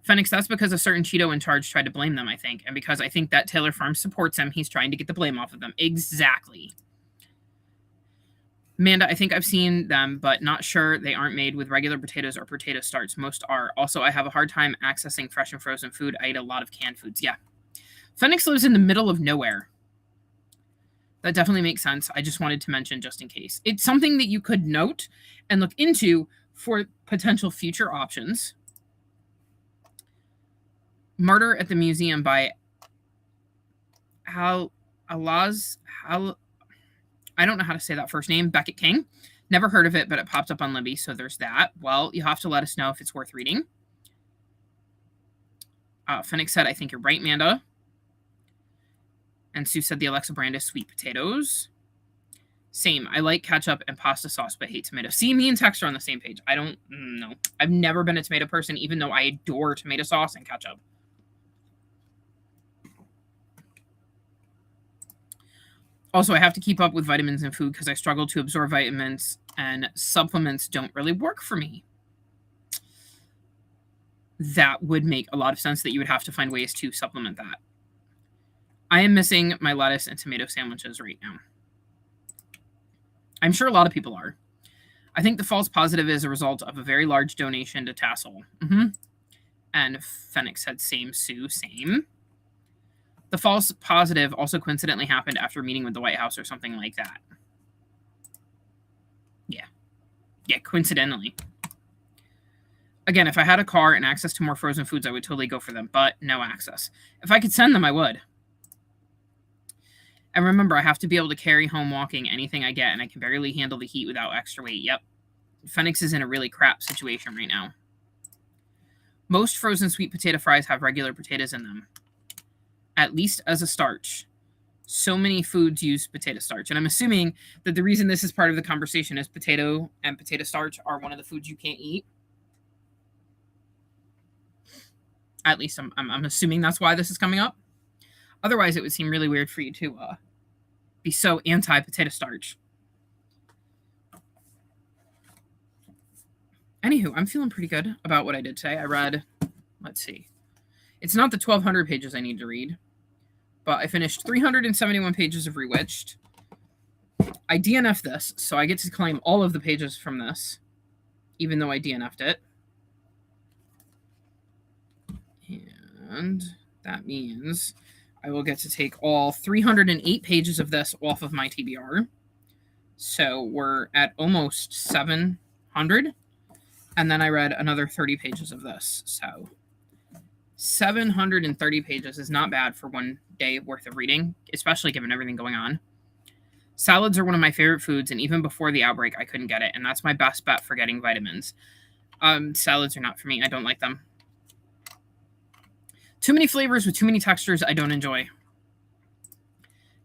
Phoenix, that's because a certain Cheeto in charge tried to blame them, I think. And because I think that Taylor Farms supports him, he's trying to get the blame off of them. Exactly. Amanda, I think I've seen them, but not sure they aren't made with regular potatoes or potato starch. Most are. Also, I have a hard time accessing fresh and frozen food. I eat a lot of canned foods. Yeah. Phoenix lives in the middle of nowhere. That definitely makes sense. I just wanted to mention just in case. It's something that you could note and look into for potential future options. Murder at the Museum by I don't know how to say that first name. Beckett King. Never heard of it, but it popped up on Libby, so there's that. Well, you'll have to let us know if it's worth reading. Phoenix said, I think you're right, Manda. And Sue said the Alexa brand is sweet potatoes. Same. I like ketchup and pasta sauce, but hate tomatoes. See, me and Tex are on the same page. I don't know. I've never been a tomato person, even though I adore tomato sauce and ketchup. Also, I have to keep up with vitamins in food because I struggle to absorb vitamins, and supplements don't really work for me. That would make a lot of sense that you would have to find ways to supplement that. I am missing my lettuce and tomato sandwiches right now. I'm sure a lot of people are. I think the false positive is a result of a very large donation to Tassel. And Phoenix said, same, Sue, same. The false positive also coincidentally happened after a meeting with the White House or something like that. Yeah, coincidentally. Again, if I had a car and access to more frozen foods, I would totally go for them, but no access. If I could send them, I would. And remember, I have to be able to carry home walking anything I get, and I can barely handle the heat without extra weight. Yep. Phoenix is in a really crap situation right now. Most frozen sweet potato fries have regular potatoes in them, at least as a starch. So many foods use potato starch. And I'm assuming that the reason this is part of the conversation is potato and potato starch are one of the foods you can't eat. At least I'm assuming that's why this is coming up. Otherwise, it would seem really weird for you to be so anti-potato starch. Anywho, I'm feeling pretty good about what I did today. I read, let's see. It's not the 1,200 pages I need to read, but I finished 371 pages of Rewitched. I DNF'd this, so I get to claim all of the pages from this, even though I DNF'd it. And that means I will get to take all 308 pages of this off of my TBR. So we're at almost 700. And then I read another 30 pages of this. So 730 pages is not bad for one day worth of reading, especially given everything going on. Salads are one of my favorite foods, and even before the outbreak, I couldn't get it. And that's my best bet for getting vitamins. Salads are not for me. I don't like them. Too many flavors with too many textures I don't enjoy.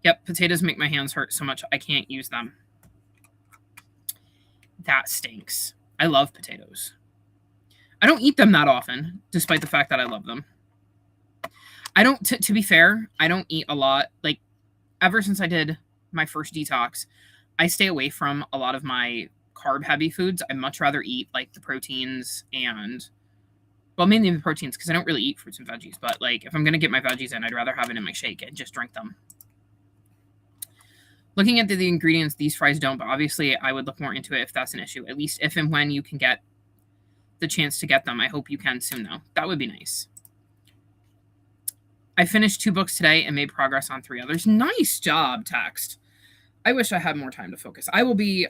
Yep, potatoes make my hands hurt so much I can't use them. That stinks. I love potatoes. I don't eat them that often, despite the fact that I love them. I don't, to be fair, I don't eat a lot. Like, ever since I did my first detox, I stay away from a lot of my carb-heavy foods. I much rather eat, like, the proteins and... Well, mainly the proteins, because I don't really eat fruits and veggies. But, like, if I'm going to get my veggies in, I'd rather have it in my shake and just drink them. Looking at the ingredients, these fries don't, but obviously I would look more into it if that's an issue. At least if and when you can get the chance to get them. I hope you can soon, though. That would be nice. I finished 2 books today and made progress on 3 others. Nice job, Text. I wish I had more time to focus. I will be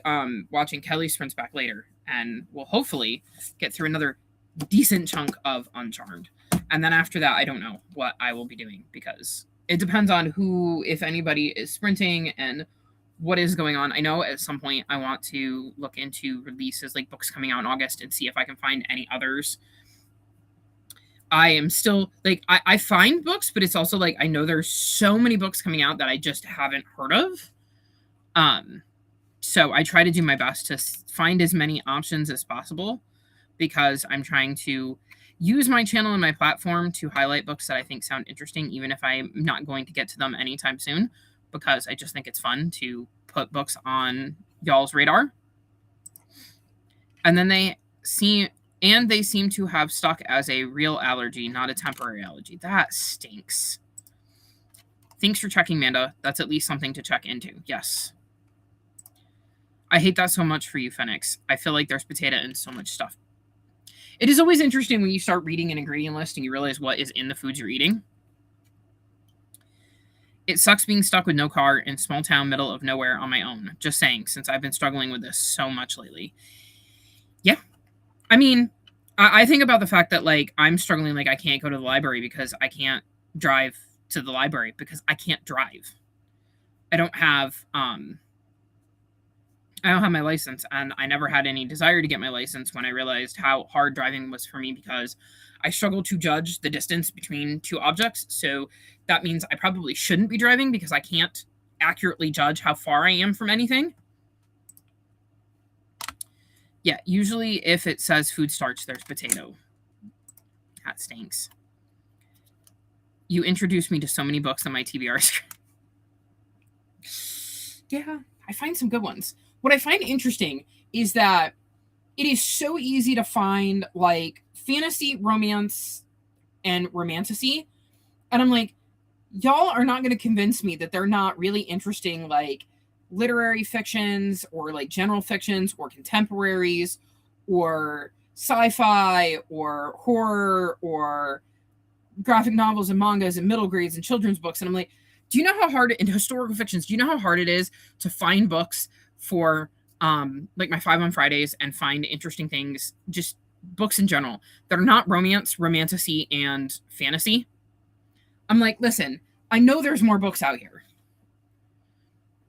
watching Kelly Sprints Back later, and will hopefully get through another decent chunk of Uncharmed. And then after that, I don't know what I will be doing, because it depends on who, if anybody, is sprinting and what is going on. I know at some point I want to look into releases, like books coming out in August, and see if I can find any others. I am still, like, I find books, but it's also, like, I know there's so many books coming out that I just haven't heard of. So I try to do my best to find as many options as possible, because I'm trying to use my channel and my platform to highlight books that I think sound interesting, even if I'm not going to get to them anytime soon, because I just think it's fun to put books on y'all's radar. And then they seem to have stuck as a real allergy, not a temporary allergy. That stinks. Thanks for checking, Manda. That's at least something to check into. Yes. I hate that so much for you, Phoenix. I feel like there's potato in so much stuff. It is always interesting when you start reading an ingredient list and you realize what is in the foods you're eating. It sucks being stuck with no car in small town, middle of nowhere on my own. Just saying, since I've been struggling with this so much lately. Yeah. I mean, I think about the fact that, like, I'm struggling, like, I can't go to the library because I can't drive to the library because I can't drive. I don't have my license, and I never had any desire to get my license when I realized how hard driving was for me, because I struggle to judge the distance between 2 objects. So that means I probably shouldn't be driving, because I can't accurately judge how far I am from anything. Yeah, usually if it says food starch, there's potato. That stinks. You introduced me to so many books on my TBR. Yeah, I find some good ones. What I find interesting is that it is so easy to find, like, fantasy, romance, and romantasy. And I'm like, y'all are not going to convince me that they're not really interesting, like, literary fictions, or, like, general fictions, or contemporaries, or sci-fi, or horror, or graphic novels and mangas and middle grades and children's books. And I'm like, do you know how hard, in historical fictions, do you know how hard it is to find books for, like, my 5 on Fridays and find interesting things just books in general that are not romance, romantasy, and fantasy. I'm like, listen, I know there's more books out here.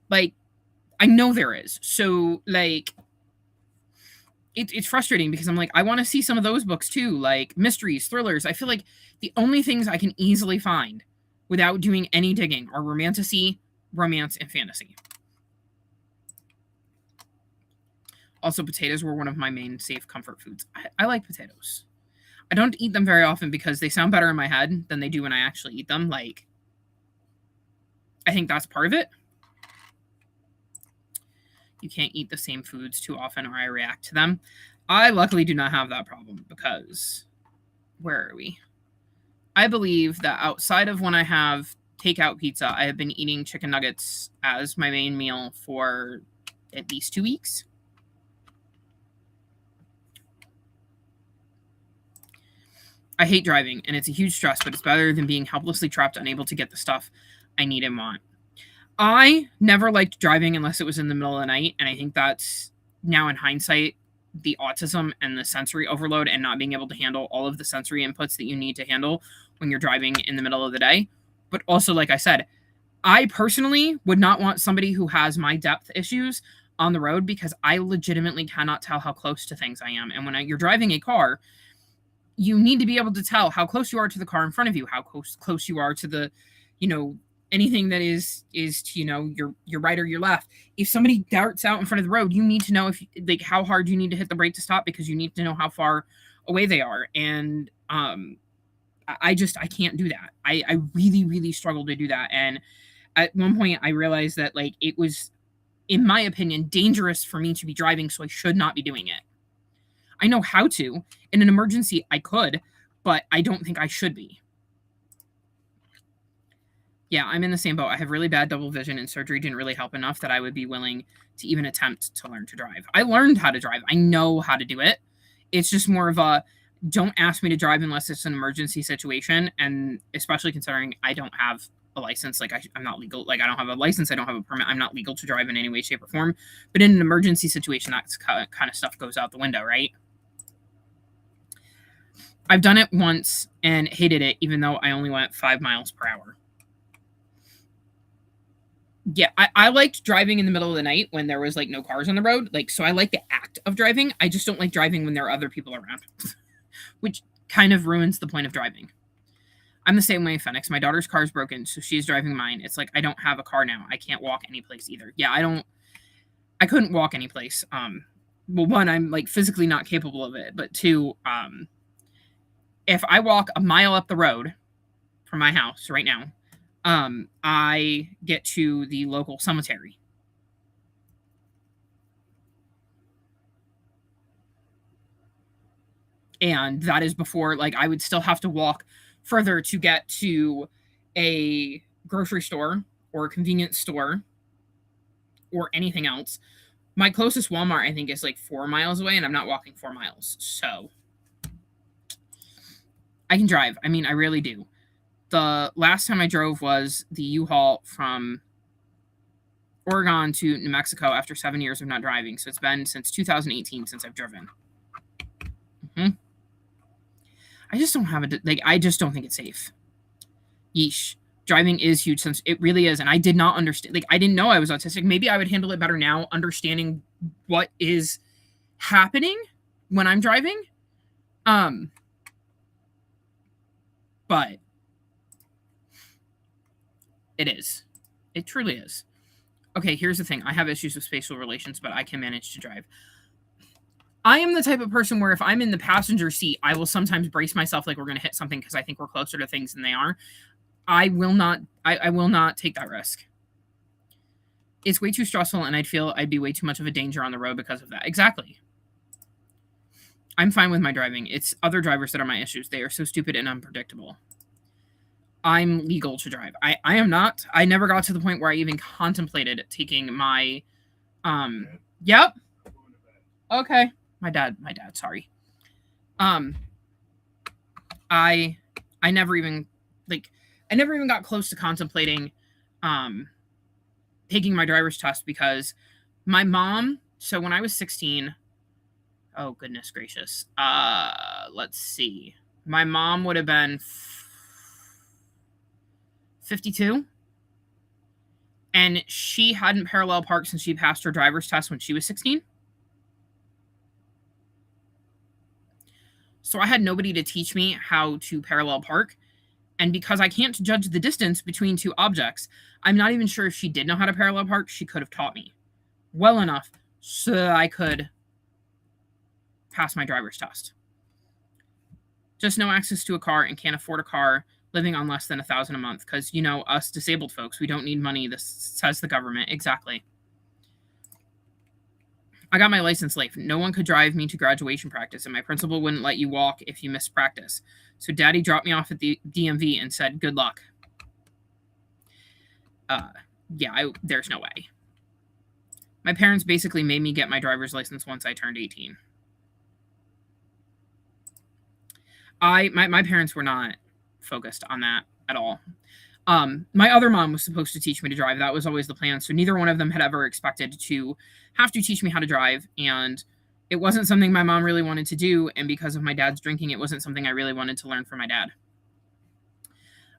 Like, I know there is. So, like, it's frustrating because I'm like, I want to see some of those books too, like mysteries, thrillers. I feel like the only things I can easily find without doing any digging are romantasy, romance, and fantasy. Also, potatoes were one of my main safe comfort foods. I like potatoes. I don't eat them very often because they sound better in my head than they do when I actually eat them. Like, I think that's part of it. You can't eat the same foods too often or I react to them. I luckily do not have that problem because, where are we? I believe that outside of when I have takeout pizza, I have been eating chicken nuggets as my main meal for at least 2 weeks. I hate driving, and it's a huge stress, but it's better than being helplessly trapped, unable to get the stuff I need and want. I never liked driving unless it was in the middle of the night, and I think that's, now in hindsight, the autism and the sensory overload and not being able to handle all of the sensory inputs that you need to handle when you're driving in the middle of the day. But also, like I said, I personally would not want somebody who has my depth issues on the road because I legitimately cannot tell how close to things I am. And when you're driving a car, you need to be able to tell how close you are to the car in front of you, how close you are to the, anything that is to, your right or your left. If somebody darts out in front of the road, you need to know how hard you need to hit the brake to stop because you need to know how far away they are. And I can't do that. I really, really struggle to do that. And at one point I realized that it was, in my opinion, dangerous for me to be driving, so I should not be doing it. I know how to. In an emergency, I could, but I don't think I should be. Yeah, I'm in the same boat. I have really bad double vision, and surgery didn't really help enough that I would be willing to even attempt to learn to drive. I learned how to drive. I know how to do it. It's just more of a, don't ask me to drive unless it's an emergency situation, and especially considering I don't have a license. I'm not legal. I don't have a license. I don't have a permit. I'm not legal to drive in any way, shape, or form. But in an emergency situation, that kind of stuff goes out the window, right? I've done it once and hated it, even though I only went 5 miles per hour. Yeah, I liked driving in the middle of the night when there was no cars on the road. So I like the act of driving. I just don't like driving when there are other people around, which kind of ruins the point of driving. I'm the same way, Phoenix. My daughter's car is broken, so she's driving mine. It's I don't have a car now. I can't walk any place either. Yeah, I couldn't walk any place. Well, one, I'm physically not capable of it, but two, if I walk a mile up the road from my house right now, I get to the local cemetery. And that is before, I would still have to walk further to get to a grocery store or a convenience store or anything else. My closest Walmart, I think, is 4 miles away, and I'm not walking 4 miles. So I can drive. I mean, I really do. The last time I drove was the U-Haul from Oregon to New Mexico after 7 years of not driving. So it's been since 2018 since I've driven. I just don't have it. I just don't think it's safe. Yeesh. Driving is huge. Since it really is. And I did not understand. I didn't know I was autistic. Maybe I would handle it better now, understanding what is happening when I'm driving. But it is. It truly is. Okay, here's the thing. I have issues with spatial relations, but I can manage to drive. I am the type of person where if I'm in the passenger seat, I will sometimes brace myself we're going to hit something because I think we're closer to things than they are. I will not take that risk. It's way too stressful, and I'd feel I'd be way too much of a danger on the road because of that. Exactly. I'm fine with my driving. It's other drivers that are my issues. They are so stupid and unpredictable. I'm legal to drive. I am not. I never got to the point where I even contemplated taking my Yep. Okay. My dad, sorry. I never even got close to contemplating taking my driver's test because my mom, so when I was 16, Oh, goodness gracious. Let's see. My mom would have been 52. And she hadn't parallel parked since she passed her driver's test when she was 16. So I had nobody to teach me how to parallel park. And because I can't judge the distance between two objects, I'm not even sure if she did know how to parallel park. She could have taught me well enough so that I could pass my driver's test. Just no access to a car and can't afford a car, living on less than $1,000 a month. Because, you know, us disabled folks, we don't need money. This says the government. Exactly. I got my license late. No one could drive me to graduation practice, and my principal wouldn't let you walk if you missed practice. So Daddy dropped me off at the DMV and said, good luck. There's no way. My parents basically made me get my driver's license once I turned 18. My parents were not focused on that at all. My other mom was supposed to teach me to drive. That was always the plan. So neither one of them had ever expected to have to teach me how to drive. And it wasn't something my mom really wanted to do. And because of my dad's drinking, it wasn't something I really wanted to learn from my dad.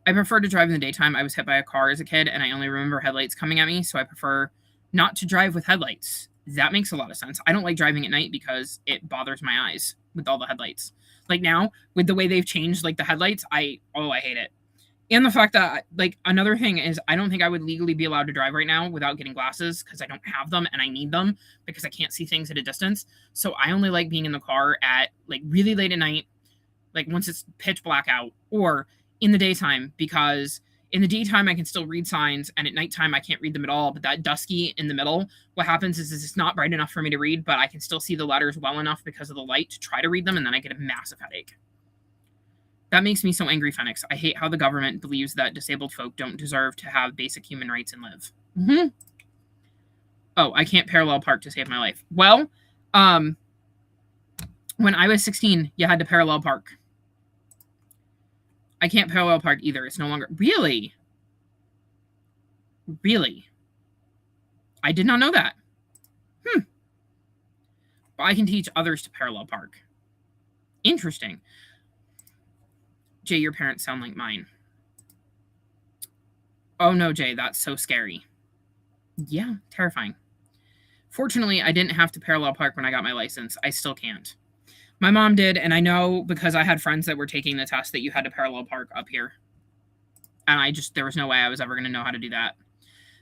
I prefer to drive in the daytime. I was hit by a car as a kid, and I only remember headlights coming at me. So I prefer not to drive with headlights. That makes a lot of sense. I don't like driving at night because it bothers my eyes with all the headlights. Like now, with the way they've changed, like the headlights, I hate it. And the fact that, like, another thing is I don't think I would legally be allowed to drive right now without getting glasses because I don't have them and I need them because I can't see things at a distance. So I only like being in the car at, like, really late at night, like once it's pitch black out, or in the daytime, because in the daytime I can still read signs and at nighttime I can't read them at all. But that dusky in the middle, what happens is it's not bright enough for me to read, but I can still see the letters well enough because of the light to try to read them, and then I get a massive headache. That makes me so angry, Phoenix. I hate how the government believes that disabled folk don't deserve to have basic human rights and live. Mm-hmm. Oh, I can't parallel park to save my life. Well, when I was 16, you had to parallel park. I can't parallel park either. It's no longer... Really? Really? I did not know that. But I can teach others to parallel park. Interesting. Jay, your parents sound like mine. Oh no, Jay, that's so scary. Yeah, terrifying. Fortunately, I didn't have to parallel park when I got my license. I still can't. My mom did, and I know because I had friends that were taking the test that you had to parallel park up here. And there was no way I was ever going to know how to do that.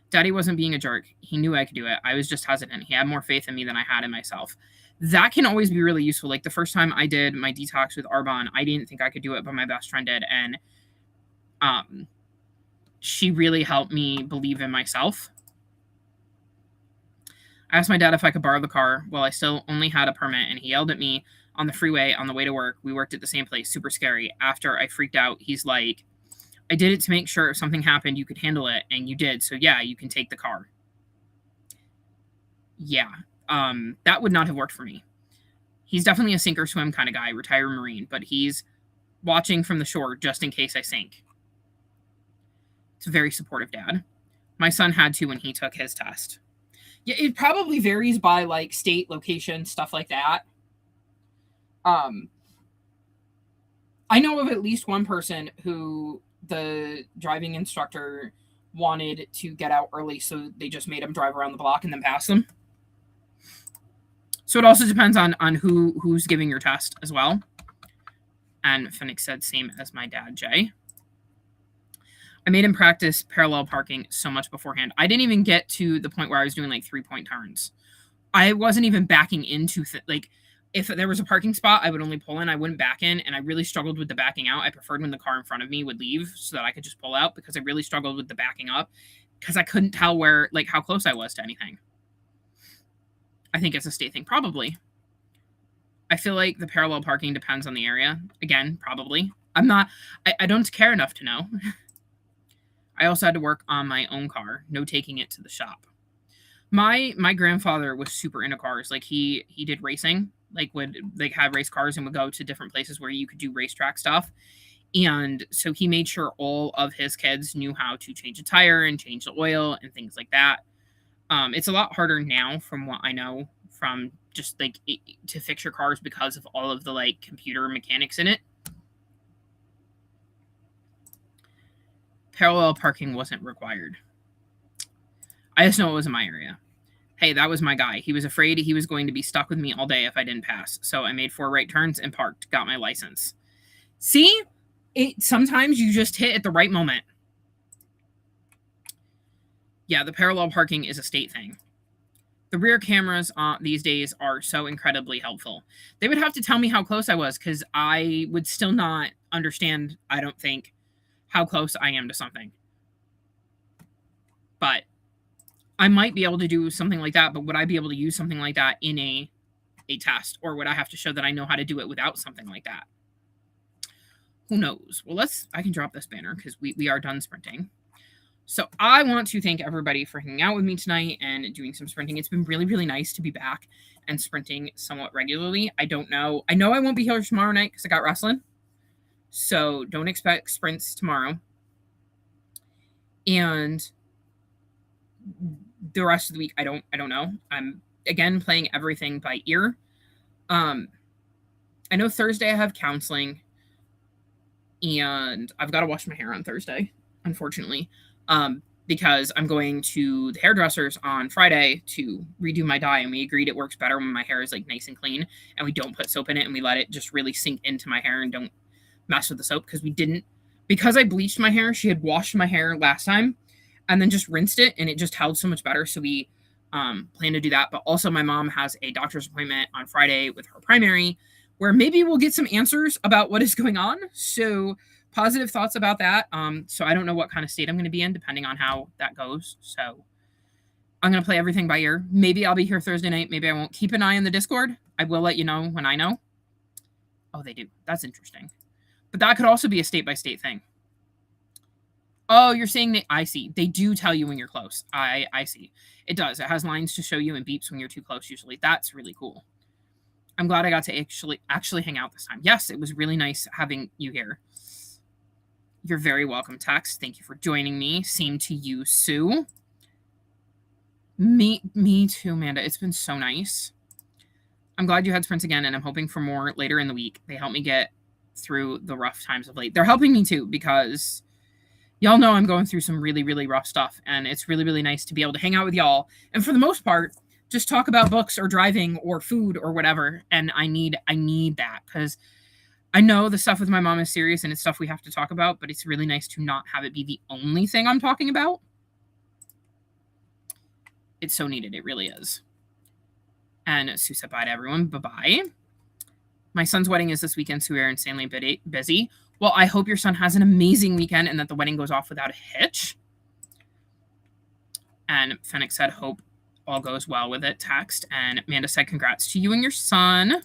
Daddy wasn't being a jerk. He knew I could do it. I was just hesitant. He had more faith in me than I had in myself. That can always be really useful. Like the first time I did my detox with Arbonne, I didn't think I could do it, but my best friend did. And she really helped me believe in myself. I asked my dad if I could borrow the car while I still only had a permit, and he yelled at me on the freeway on the way to work. We worked at the same place. Super scary. After I freaked out, he's like, I did it to make sure if something happened, you could handle it, and you did. So yeah, you can take the car. Yeah. That would not have worked for me. He's definitely a sink or swim kind of guy, retired Marine, but he's watching from the shore just in case I sink. It's a very supportive dad. My son had to when he took his test. Yeah, it probably varies by like state, location, stuff like that. I know of at least one person who the driving instructor wanted to get out early, so they just made him drive around the block and then pass them. So it also depends on who's giving your test as well. And Phoenix said, same as my dad, Jay. I made him practice parallel parking so much beforehand. I didn't even get to the point where I was doing like 3-point turns. I wasn't even backing into like if there was a parking spot, I would only pull in. I wouldn't back in, and I really struggled with the backing out. I preferred when the car in front of me would leave so that I could just pull out, because I really struggled with the backing up because I couldn't tell how close I was to anything. I think it's a state thing, probably. I feel like the parallel parking depends on the area. Again, probably. I don't care enough to know. I also had to work on my own car, no taking it to the shop. My grandfather was super into cars. Like he did racing, would have race cars and would go to different places where you could do racetrack stuff. And so he made sure all of his kids knew how to change a tire and change the oil and things like that. It's a lot harder now from what I know from just like to fix your cars because of all of the like computer mechanics in it. Parallel parking wasn't required. I just know it was in my area. Hey, that was my guy. He was afraid he was going to be stuck with me all day if I didn't pass. So I made 4 right turns and parked, got my license. See? Sometimes you just hit at the right moment. Yeah, the parallel parking is a state thing. The rear cameras these days are so incredibly helpful. They would have to tell me how close I was because I would still not understand, I don't think, how close I am to something. But I might be able to do something like that, but would I be able to use something like that in a test? Or would I have to show that I know how to do it without something like that? Who knows? Well, I can drop this banner because we are done sprinting. So I want to thank everybody for hanging out with me tonight and doing some sprinting. It's been really, really nice to be back and sprinting somewhat regularly. I don't know. I know I won't be here tomorrow night because I got wrestling. So don't expect sprints tomorrow. And the rest of the week, I don't know. I'm, again, playing everything by ear. I know Thursday I have counseling. And I've got to wash my hair on Thursday, unfortunately. Because I'm going to the hairdressers on Friday to redo my dye, and we agreed it works better when my hair is like nice and clean and we don't put soap in it and we let it just really sink into my hair and don't mess with the soap because I bleached my hair. She had washed my hair last time and then just rinsed it and it just held so much better. So we plan to do that. But also my mom has a doctor's appointment on Friday with her primary where maybe we'll get some answers about what is going on. So positive thoughts about that. So I don't know what kind of state I'm going to be in depending on how that goes. So I'm going to play everything by ear. Maybe I'll be here Thursday night. Maybe I won't. Keep an eye on the Discord. I will let you know when I know. Oh, they do. That's interesting. But that could also be a state-by-state thing. Oh, you're saying that I see. They do tell you when you're close. I see. It does. It has lines to show you and beeps when you're too close usually. That's really cool. I'm glad I got to actually hang out this time. Yes, it was really nice having you here. You're very welcome, Tex. Thank you for joining me. Same to you, Sue. Me too, Amanda. It's been so nice. I'm glad you had sprints again, and I'm hoping for more later in the week. They help me get through the rough times of late. They're helping me too because y'all know I'm going through some really, really rough stuff, and it's really, really nice to be able to hang out with y'all. And for the most part, just talk about books or driving or food or whatever. And I need that because I know the stuff with my mom is serious and it's stuff we have to talk about, but it's really nice to not have it be the only thing I'm talking about. It's so needed. It really is. And Sue said bye to everyone. Bye-bye. My son's wedding is this weekend, so we are insanely busy. Well, I hope your son has an amazing weekend and that the wedding goes off without a hitch. And Fennec said, hope all goes well with it, text. And Amanda said, congrats to you and your son.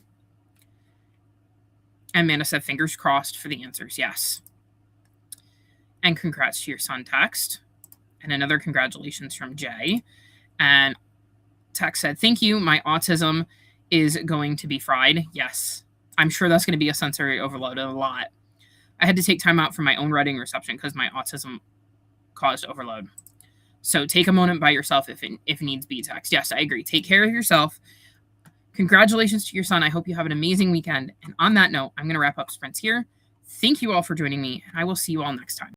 And Amanda said, fingers crossed for the answers. Yes. And congrats to your son, text. And another congratulations from Jay. And text said, thank you. My autism is going to be fried. Yes. I'm sure that's going to be a sensory overload a lot. I had to take time out from my own writing reception because my autism caused overload. So take a moment by yourself if needs be, text. Yes, I agree. Take care of yourself. Congratulations to your son. I hope you have an amazing weekend. And on that note, I'm going to wrap up sprints here. Thank you all for joining me, and I will see you all next time.